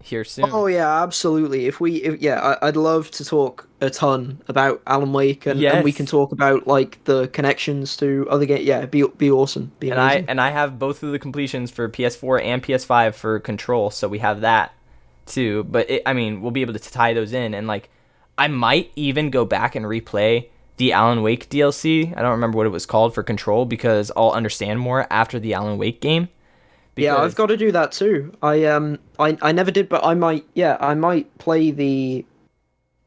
here soon. Oh yeah, absolutely. I'd love to talk a ton about Alan Wake, and we can Yes. talk about like the connections to other games. Yeah, be awesome, be And I amazing. and I have both of the completions for PS4 and PS5 for Control, so we have that too. But I mean, we'll be able to tie those in, and like, I might even go back and replay the Alan Wake DLC. I don't remember what it was called for Control because I'll understand more after the Alan Wake game. Yeah, I've Because got to do that too. I never did, but I might. Yeah, I might play the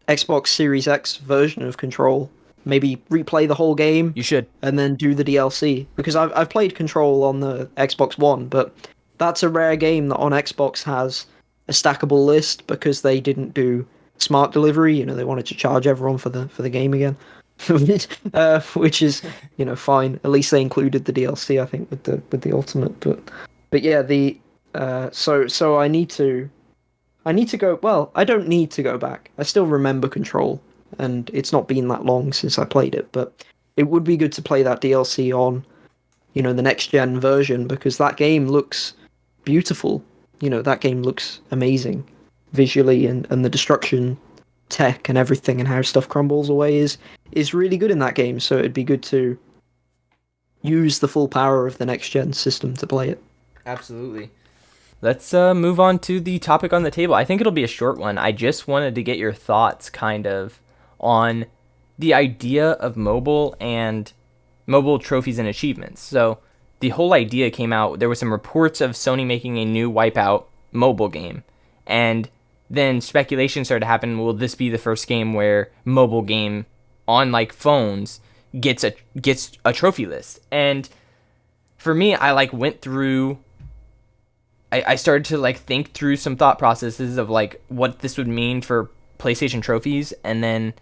Xbox Series X version of Control. Maybe replay the whole game you should. and then do the DLC, because I've played Control on the Xbox One, but that's a rare game that on Xbox has a stackable list because they didn't do smart delivery. You know, they wanted to charge everyone for the game again, which is, you know, fine. At least they included the DLC, I think, with the Ultimate. But yeah, so I need to go. Well, I don't need to go back. I still remember Control, and it's not been that long since I played it. But it would be good to play that DLC on, you know, the next gen version, because that game looks beautiful. You know, that game looks amazing visually, and the destruction tech and everything and how stuff crumbles away is really good in that game. So it'd be good to use the full power of the next gen system to play it. Absolutely. Let's move on to the topic on the table. I think it'll be a short one. I just wanted to get your thoughts kind of on the idea of mobile and mobile trophies and achievements. So the whole idea came out, there were some reports of Sony making a new Wipeout mobile game. And then speculation started to happen, will this be the first game where mobile game on like phones gets a trophy list? And for me, I like went through I started to like think through some thought processes of like what this would mean for PlayStation trophies, and then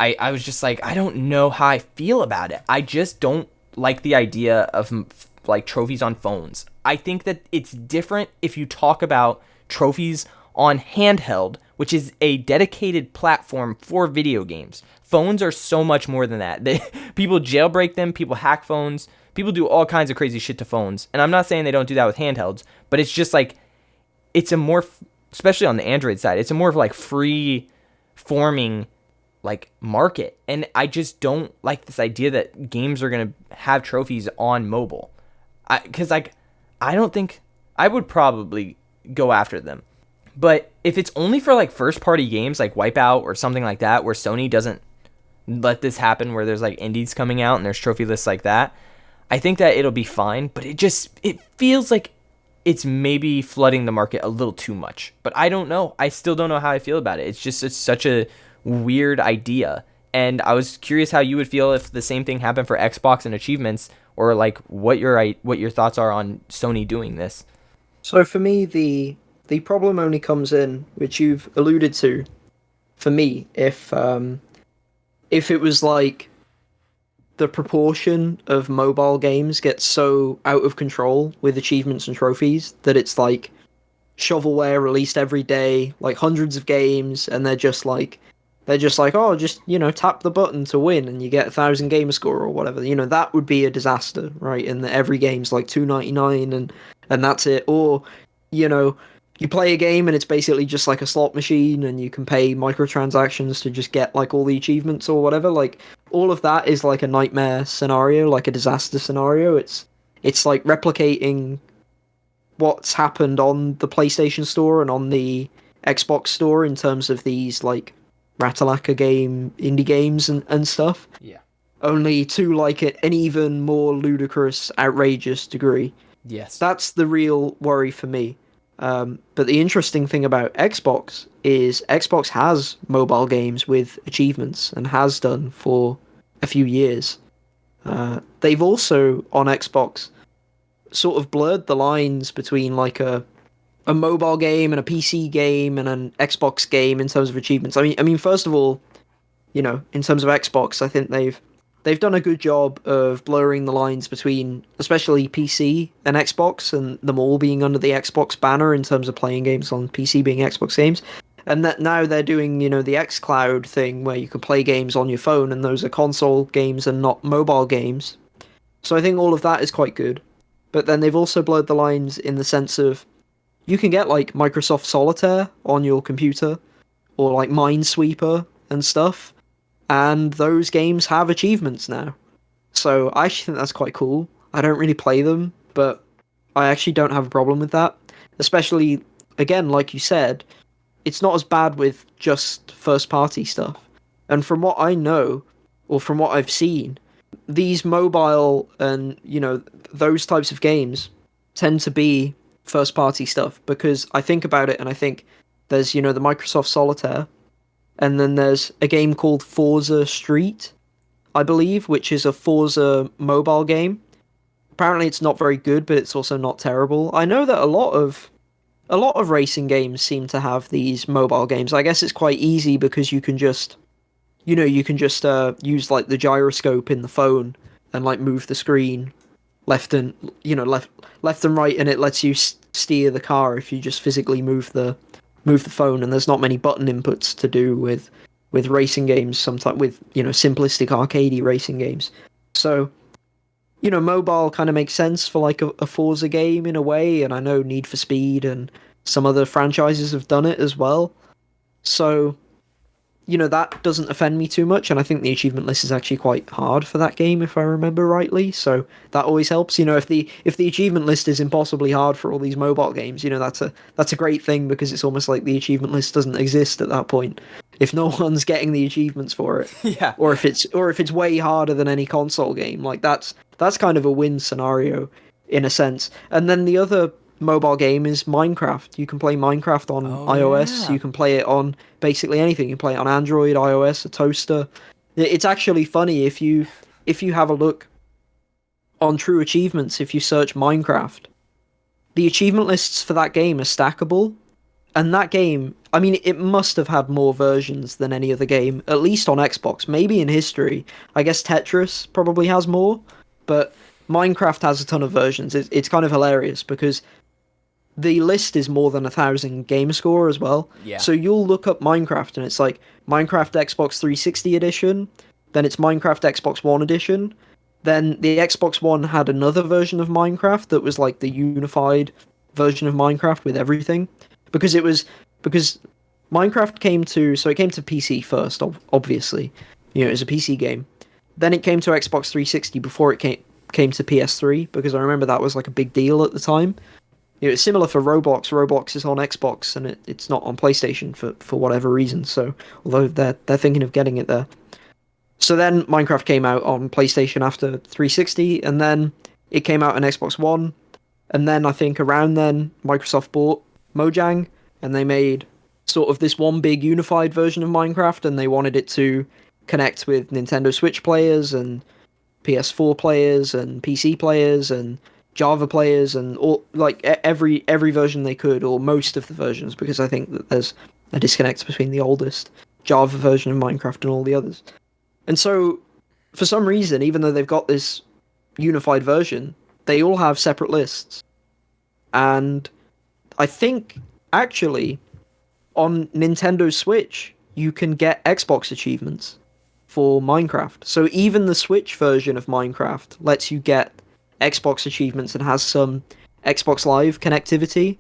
I was just like, I don't know how I feel about it. I just don't like the idea of like trophies on phones. I think that it's different if you talk about trophies on handheld, which is a dedicated platform for video games. Phones are so much more than that. People jailbreak them, people hack phones, People do all kinds of crazy shit to phones, and I'm not saying they don't do that with handhelds, but it's just like it's a more, especially on the Android side, it's a more of like free forming like market, and I just don't like this idea that games are gonna have trophies on mobile. Because like I don't think I would probably go after them, but if it's only for like first party games like Wipeout or something like that, where Sony doesn't let this happen, where there's like indies coming out and there's trophy lists like that, I think that it'll be fine. But it feels like it's maybe flooding the market a little too much. But I don't know. I still don't know how I feel about it. It's such a weird idea. And I was curious how you would feel if the same thing happened for Xbox and achievements, or like what your thoughts are on Sony doing this. So for me, the problem only comes in, which you've alluded to, for me, if it was like the proportion of mobile games gets so out of control with achievements and trophies that it's like shovelware released every day, like hundreds of games, and they're just like, oh, just tap the button to win, and you get 1,000 gamer score or whatever. That would be a disaster, right? And that every game's like $2.99 and that's it. Or you play a game and it's basically just like a slot machine, and you can pay microtransactions to just get like all the achievements or whatever. Like all of that is like a nightmare scenario, like a disaster scenario. It's like replicating what's happened on the PlayStation Store and on the Xbox Store in terms of these like Ratalaka game indie games and stuff. Yeah. Only to like an even more ludicrous, outrageous degree. Yes. That's the real worry for me. But the interesting thing about Xbox is Xbox has mobile games with achievements and has done for a few years. They've also, on Xbox, sort of blurred the lines between like a mobile game and a PC game and an Xbox game in terms of achievements. I mean, first of all, in terms of Xbox, I think they've done a good job of blurring the lines between, especially PC and Xbox, and them all being under the Xbox banner in terms of playing games on PC being Xbox games. And that now they're doing, the xCloud thing where you can play games on your phone, and those are console games and not mobile games. So I think all of that is quite good. But then they've also blurred the lines in the sense of you can get like Microsoft Solitaire on your computer, or like Minesweeper and stuff, and those games have achievements now. So I actually think that's quite cool. I don't really play them, but I actually don't have a problem with that. Especially, again, like you said, it's not as bad with just first-party stuff. And from what I know, or from what I've seen, these mobile and, those types of games tend to be first-party stuff, because I think about it and I think there's, the Microsoft Solitaire, and then there's a game called Forza Street, I believe, which is a Forza mobile game. Apparently it's not very good, but it's also not terrible. I know that a lot of racing games seem to have these mobile games. I guess it's quite easy because you can just use like the gyroscope in the phone and like move the screen left and right, and it lets you steer the car if you just physically move the phone. And there's not many button inputs to do with racing games, sometimes with simplistic arcadey racing games. So mobile kind of makes sense for like a Forza game in a way, and I know Need for Speed and some other franchises have done it as well. So that doesn't offend me too much, and I think the achievement list is actually quite hard for that game, if I remember rightly. So that always helps. If the achievement list is impossibly hard for all these mobile games, that's a great thing, because it's almost like the achievement list doesn't exist at that point if no one's getting the achievements for it. Yeah. Or if it's way harder than any console game, like that's kind of a win scenario in a sense. And then the other mobile game is Minecraft. You can play Minecraft on iOS. Yeah. You can play it on basically anything. You can play it on Android, iOS, a toaster. It's actually funny if you have a look on True Achievements. If you search Minecraft, the achievement lists for that game are stackable. And that game, I mean, it must have had more versions than any other game, at least on Xbox, maybe in history. I guess Tetris probably has more, but Minecraft has a ton of versions. It's kind of hilarious because the list is more than 1,000 game score as well. Yeah. So you'll look up Minecraft and it's like Minecraft Xbox 360 edition, then it's Minecraft Xbox One edition, Then the Xbox One had another version of Minecraft that was like the unified version of Minecraft with everything, because it was because Minecraft came to PC first, obviously, it was a PC game. Then it came to Xbox 360 before it came to PS3, because I remember that was like a big deal at the time. It's similar for Roblox. Roblox is on Xbox and it's not on PlayStation for whatever reason. So although they're thinking of getting it there. So then Minecraft came out on PlayStation after 360, and then it came out on Xbox One, and then I think around then Microsoft bought Mojang, and they made sort of this one big unified version of Minecraft, and they wanted it to connect with Nintendo Switch players and PS4 players and PC players and Java players and all like every version they could, or most of the versions, because I think that there's a disconnect between the oldest Java version of Minecraft and all the others. And so, for some reason, even though they've got this unified version, they all have separate lists. And I think, actually, on Nintendo Switch, you can get Xbox achievements for Minecraft. So even the Switch version of Minecraft lets you get Xbox achievements and has some Xbox Live connectivity.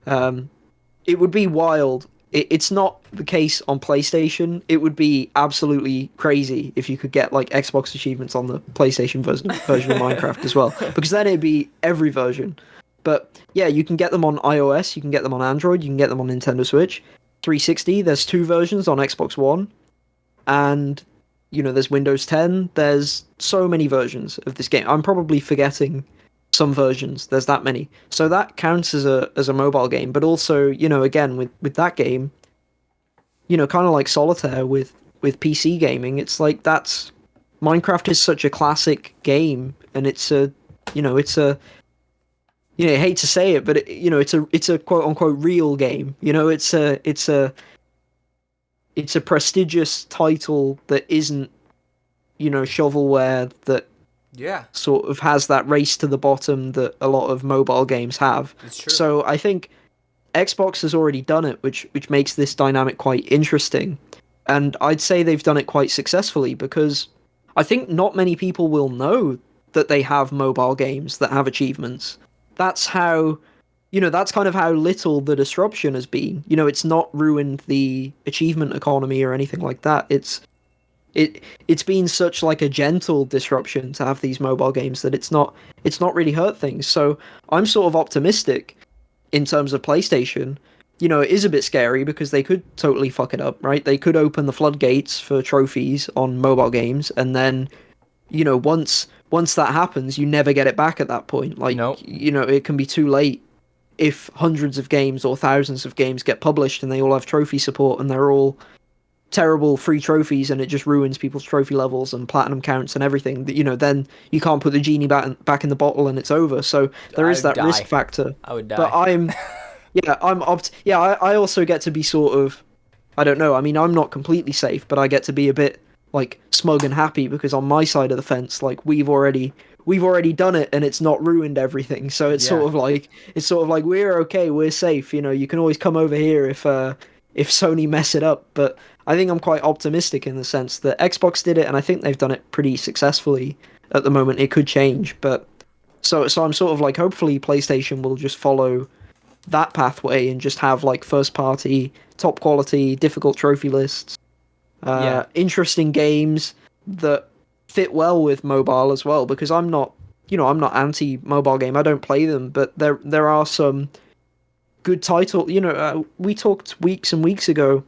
It would be wild. It's not the case on PlayStation. It would be absolutely crazy if you could get like Xbox achievements on the PlayStation version of Minecraft as well, because then it'd be every version. But yeah, you can get them on iOS, you can get them on Android, you can get them on Nintendo Switch. 360, there's two versions on Xbox One, and there's Windows 10. There's so many versions of this game. I'm probably forgetting some versions. There's that many. So that counts as a mobile game, but also, again, with that game, kind of like Solitaire with PC gaming, it's like that's Minecraft is such a classic game, and it's a I hate to say it, but it's a quote unquote real game. It's a prestigious title that isn't shovelware, that Yeah, sort of has that race to the bottom that a lot of mobile games have. it's true. So I think Xbox has already done it, which makes this dynamic quite interesting. And I'd say they've done it quite successfully, because I think not many people will know that they have mobile games that have achievements. That's how, that's kind of how little the disruption has been. It's not ruined the achievement economy or anything like that. It's been such like a gentle disruption to have these mobile games that it's not really hurt things. So I'm sort of optimistic in terms of PlayStation. It is a bit scary because they could totally fuck it up, right? They could open the floodgates for trophies on mobile games, and then once that happens, you never get it back at that point. Like, Nope. It can be too late if hundreds of games or thousands of games get published and they all have trophy support and they're all terrible free trophies, and it just ruins people's trophy levels and platinum counts and everything. Then you can't put the genie back in the bottle and it's over. So there is that risk factor. I would die. But I also get to be sort of, I don't know. I mean, I'm not completely safe, but I get to be a bit like smug and happy because on my side of the fence, like we've already done it and it's not ruined everything. So it's sort of like we're okay, we're safe. You can always come over here if Sony mess it up. But I think I'm quite optimistic in the sense that Xbox did it, and I think they've done it pretty successfully at the moment. It could change, but so I'm sort of like, hopefully PlayStation will just follow that pathway and just have like first party, top quality, difficult trophy lists, interesting games that fit well with mobile as well. Because I'm not anti mobile game. I don't play them, but there are some good title. We talked weeks and weeks ago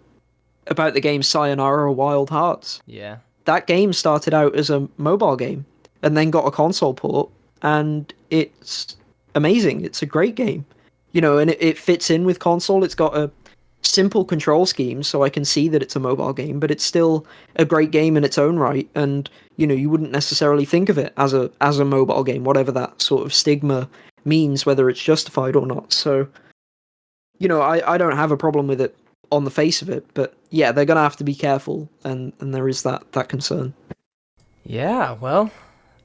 about the game Sayonara Wild Hearts. Yeah. That game started out as a mobile game and then got a console port, and it's amazing. It's a great game. And it fits in with console. It's got a simple control scheme, so I can see that it's a mobile game, but it's still a great game in its own right. And you wouldn't necessarily think of it as a mobile game, whatever that sort of stigma means, whether it's justified or not. So I don't have a problem with it on the face of it, but yeah, they're gonna have to be careful, and there is that concern. Yeah, well,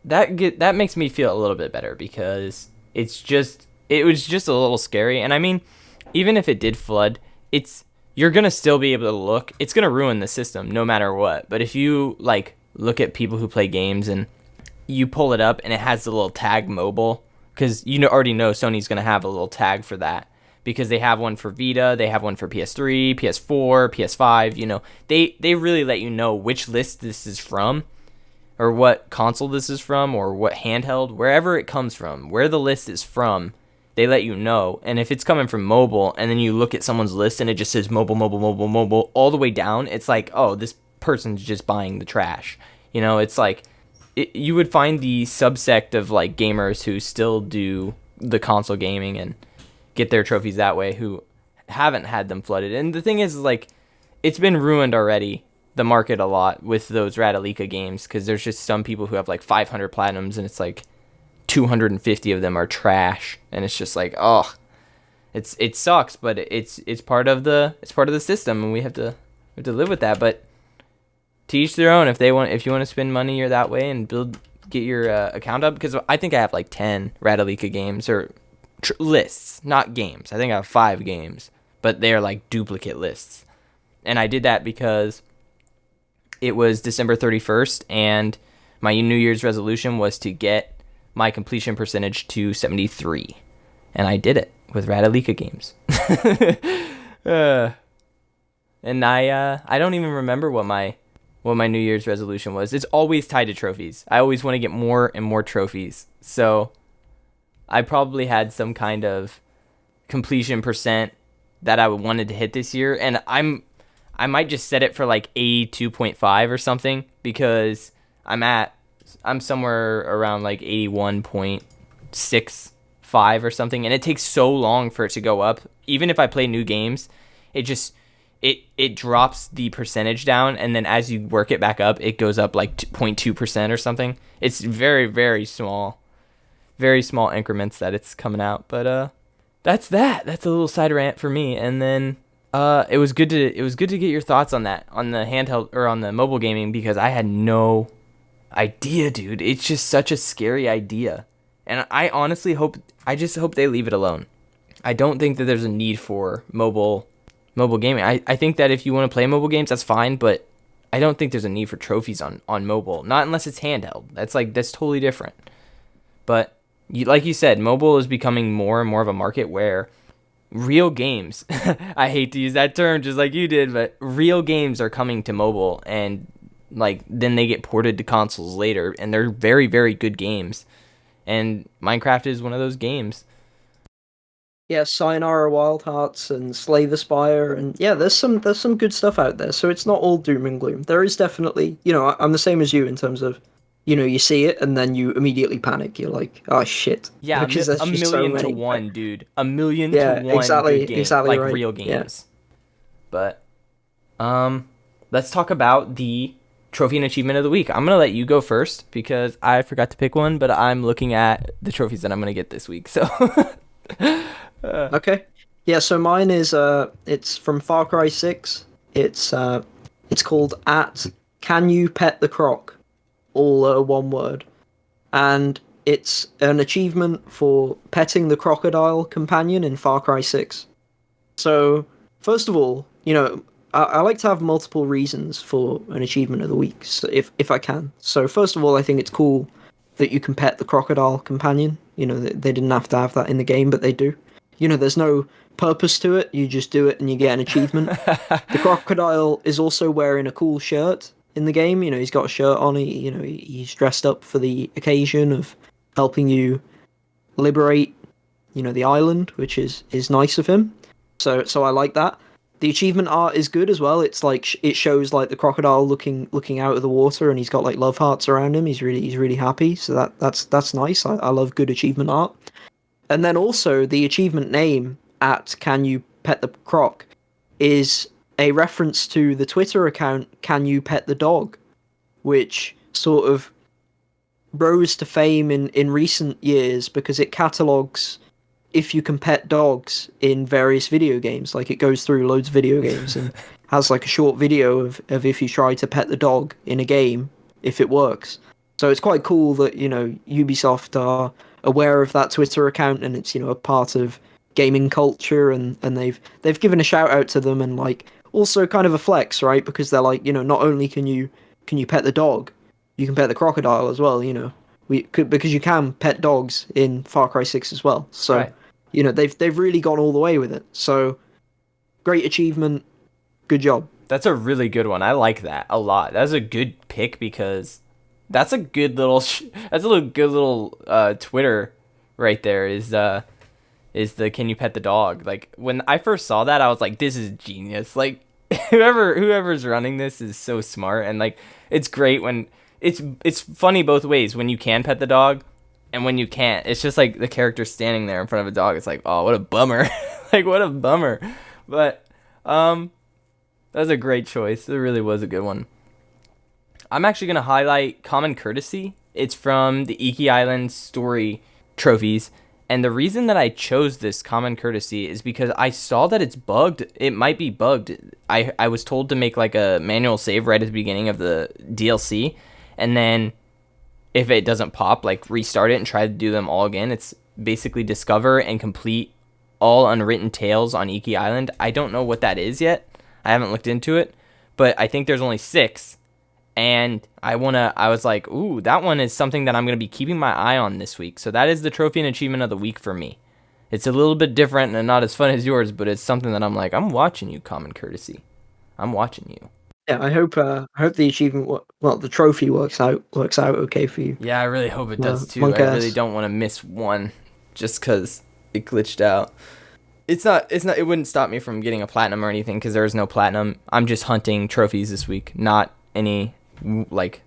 that makes me feel a little bit better, because it was just a little scary. And I mean, even if it did flood, you're gonna still be able to look. It's gonna ruin the system no matter what. But if you like look at people who play games and you pull it up and it has the little tag mobile, because already know Sony's going to have a little tag for that, because they have one for Vita, they have one for PS3, PS4, PS5. They really let you know which list this is from, or what console this is from, or what handheld, wherever it comes from, where the list is from. They let you know. And if it's coming from mobile, and then you look at someone's list and it just says mobile, mobile, mobile, mobile all the way down, it's like, oh, this person's just buying the trash. It's like you would find the subsect of like gamers who still do the console gaming and get their trophies that way, who haven't had them flooded. And the thing is, like, it's been ruined already, the market, a lot with those Radalika games, because there's just some people who have like 500 platinums and it's like 250 of them are trash, and it's just like, oh, it sucks, but it's part of the system, and we have to live with that. But to each their own. If you want to spend money or that way and get your account up, because I think I have like 10 Radalika games, or lists, not games. I think I have 5 games, but they are like duplicate lists. And I did that because it was December 31st, and my New Year's resolution was to get my completion percentage to 73, and I did it with Radalika games. And I don't even remember what my New Year's resolution was. It's always tied to trophies. I always want to get more and more trophies. So I probably had some kind of completion percent that I wanted to hit this year, and I might just set it for like 82.5 or something, because I'm somewhere around like 81.65 or something, and it takes so long for it to go up. Even if I play new games, it drops the percentage down, and then as you work it back up, it goes up like 0.2% or something. It's very, very small increments that it's coming out. But that's a little side rant for me. And then it was good to get your thoughts on that, on the handheld or on the mobile gaming, because I had no idea, dude. It's just such a scary idea, and I just hope they leave it alone. I don't think that there's a need for mobile gaming. I think that if you want to play mobile games, that's fine, but I don't think there's a need for trophies on mobile, not unless it's handheld. That's totally different. But like you said, mobile is becoming more and more of a market where real games, I hate to use that term just like you did, but real games are coming to mobile, and like then they get ported to consoles later, and they're very, very good games. And Minecraft is one of those games. Yeah, Sayonara Wild Hearts and Slay the Spire, and yeah, there's some good stuff out there. So it's not all doom and gloom. There is definitely, I'm the same as you in terms of, you see it and then you immediately panic. You're like, oh shit. Yeah, because a million so to many. one, dude. A million Yeah, to one exactly, good games, exactly like right. real games. Yeah. But let's talk about the trophy and achievement of the week. I'm gonna let you go first because I forgot to pick one, but I'm looking at the trophies that I'm gonna get this week. So Okay. Yeah, so mine is it's from Far Cry 6. It's called Can You Pet the Croc? All one word. And it's an achievement for petting the crocodile companion in Far Cry 6. So, first of all, I like to have multiple reasons for an achievement of the week, so if I can. So, first of all, I think it's cool that you can pet the crocodile companion. They didn't have to have that in the game, but they do. There's no purpose to it. You just do it and you get an achievement. The crocodile is also wearing a cool shirt in the game. He's got a shirt on. He's dressed up for the occasion of helping you liberate, the island, which is nice of him. So I like that. The achievement art is good as well. It's like it shows like the crocodile looking out of the water, and he's got like love hearts around him. He's really happy. So that's nice. I love good achievement art. And then also the achievement name Can You Pet the Croc is a reference to the Twitter account Can You Pet the Dog, which sort of rose to fame in recent years because it catalogs if you can pet dogs in various video games. Like, it goes through loads of video games and has like a short video of if you try to pet the dog in a game, if it works. So it's quite cool that, Ubisoft are aware of that Twitter account, and it's, a part of gaming culture, and they've given a shout out to them, and like also kind of a flex, right? Because they're like, not only can you pet the dog, you can pet the crocodile as well, we could, because you can pet dogs in Far Cry 6 as well. So, Right. they've really gone all the way with it. So, great achievement. Good job. That's a really good one. I like that a lot. That's a good pick because that's a good little that's a good little Twitter right there is the can you pet the dog? Like when I first saw that I was like this is genius. Like whoever's running this is so smart and like it's great when it's funny both ways when you can pet the dog and when you can't. It's just like the character standing there in front of a dog. It's like, "Oh, what a bummer." Like what a bummer. But that was a great choice. It really was a good one. I'm actually going to highlight Common Courtesy. It's from the Iki Island story trophies. And the reason that I chose this Common Courtesy is because I saw that it's bugged. It might be bugged. I was told to make like a manual save right at the beginning of the DLC. And then if it doesn't pop, like restart it and try to do them all again. It's basically discover and complete all unwritten tales on Iki Island. I don't know what that is yet. I haven't looked into it, but I think there's only 6. And I was like, ooh, that one is something that I'm going to be keeping my eye on this week. So that is the trophy and achievement of the week for me. It's a little bit different and not as fun as yours, but it's something that I'm like, I'm watching you, Common Courtesy. I'm watching you. Yeah, I hope the achievement, the trophy works out okay for you. Yeah, I really hope it does too. Monk I really ass. don't want to miss one just because it glitched out. It's not, it wouldn't stop me from getting a platinum or anything because there is no platinum. I'm just hunting trophies this week, not any, like,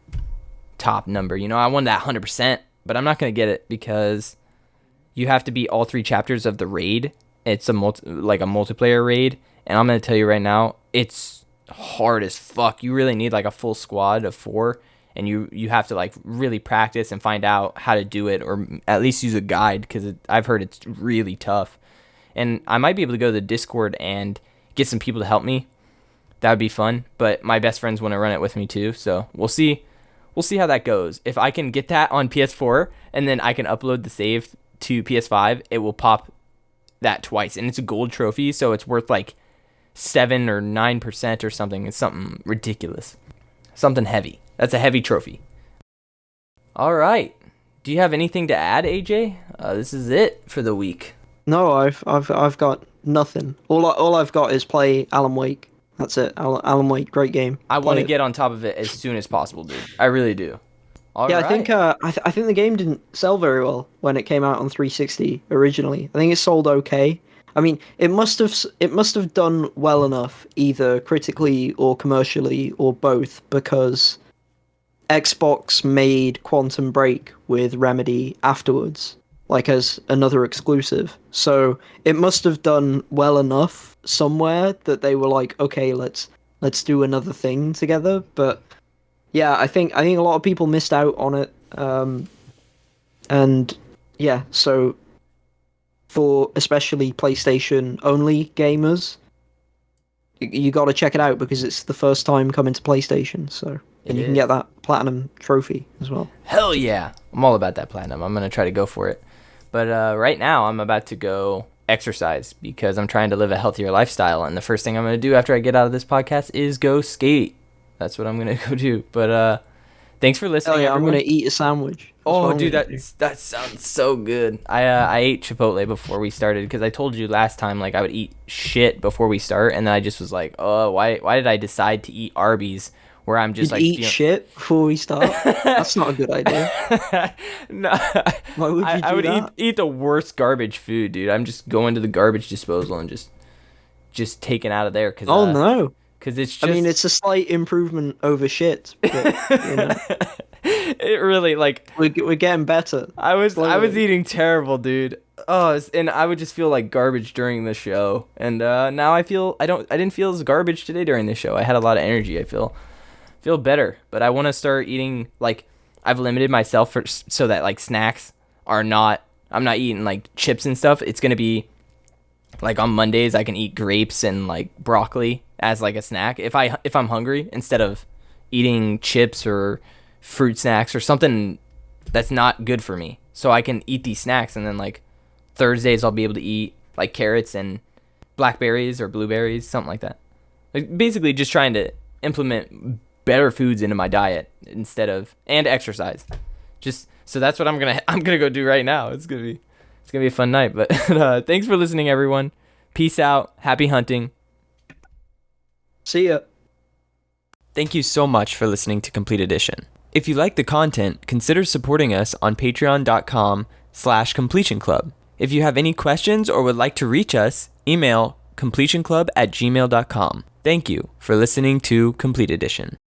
top number. I won that 100%, but I'm not going to get it because you have to beat all 3 chapters of the raid. It's a multiplayer raid, and I'm going to tell you right now, it's hard as fuck. You really need, like, a full squad of 4, and you have to, like, really practice and find out how to do it, or at least use a guide because I've heard it's really tough. And I might be able to go to the Discord and get some people to help me. That would be fun. But my best friends want to run it with me too. So we'll see. We'll see how that goes. If I can get that on PS4 and then I can upload the save to PS5, it will pop that twice. And it's a gold trophy, so it's worth like 7 or 9% or something. It's something ridiculous. Something heavy. That's a heavy trophy. All right. Do you have anything to add, AJ? This is it for the week. No, I've got nothing. All I've got is play Alan Wake. That's it. Alan Wake, great game. I want to Play it. get on top of it as soon as possible, dude. I really do. All Yeah, right. I think I think the game didn't sell very well when it came out on 360 originally. I think it sold okay. I mean, it must have done well enough, either critically or commercially or both, because Xbox made Quantum Break with Remedy afterwards, like as another exclusive. So it must have done well enough somewhere that they were like, okay, let's do another thing together. But yeah, I think a lot of people missed out on it. And yeah, so for especially PlayStation only gamers, you got to check it out because it's the first time coming to PlayStation. So and you can get that platinum trophy as well. Hell yeah. I'm all about that platinum. I'm going to try to go for it. But right now, I'm about to go exercise because I'm trying to live a healthier lifestyle. And the first thing I'm going to do after I get out of this podcast is go skate. That's what I'm going to go do. But thanks for listening. Oh yeah, everyone. I'm going to eat a sandwich. That's what Oh, I'm dude, gonna do. that sounds so good. I ate Chipotle before we started because I told you last time like I would eat shit before we start, and then I just was like, oh, why did I decide to eat Arby's where I'm just You'd like eat shit before we start? That's not a good idea. No, Why would you do I would that? eat the worst garbage food, dude. I'm just going to the garbage disposal and just taking out of there because Oh no. because it's just I mean, it's a slight improvement over shit, but it really like. we're getting better. I was Slowly. eating terrible, dude. Oh, and I would just feel like garbage during the show. And now I didn't feel as garbage today during the show. I had a lot of energy. I feel better, but I want to start eating like I've limited myself so that like snacks are not I'm not eating like chips and stuff. It's going to be like on Mondays I can eat grapes and like broccoli as like a snack if I'm hungry instead of eating chips or fruit snacks or something that's not good for me. So I can eat these snacks and then like Thursdays I'll be able to eat like carrots and blackberries or blueberries, something like that. Like basically just trying to implement better foods into my diet and exercise. just so that's what I'm gonna go do right now. It's gonna be a fun night. But thanks for listening, everyone. Peace out. Happy hunting. See ya. Thank you so much for listening to Complete Edition. If you like the content, consider supporting us on patreon.com/completion club. If you have any questions or would like to reach us, email completionclub@gmail.com. Thank you for listening to Complete Edition.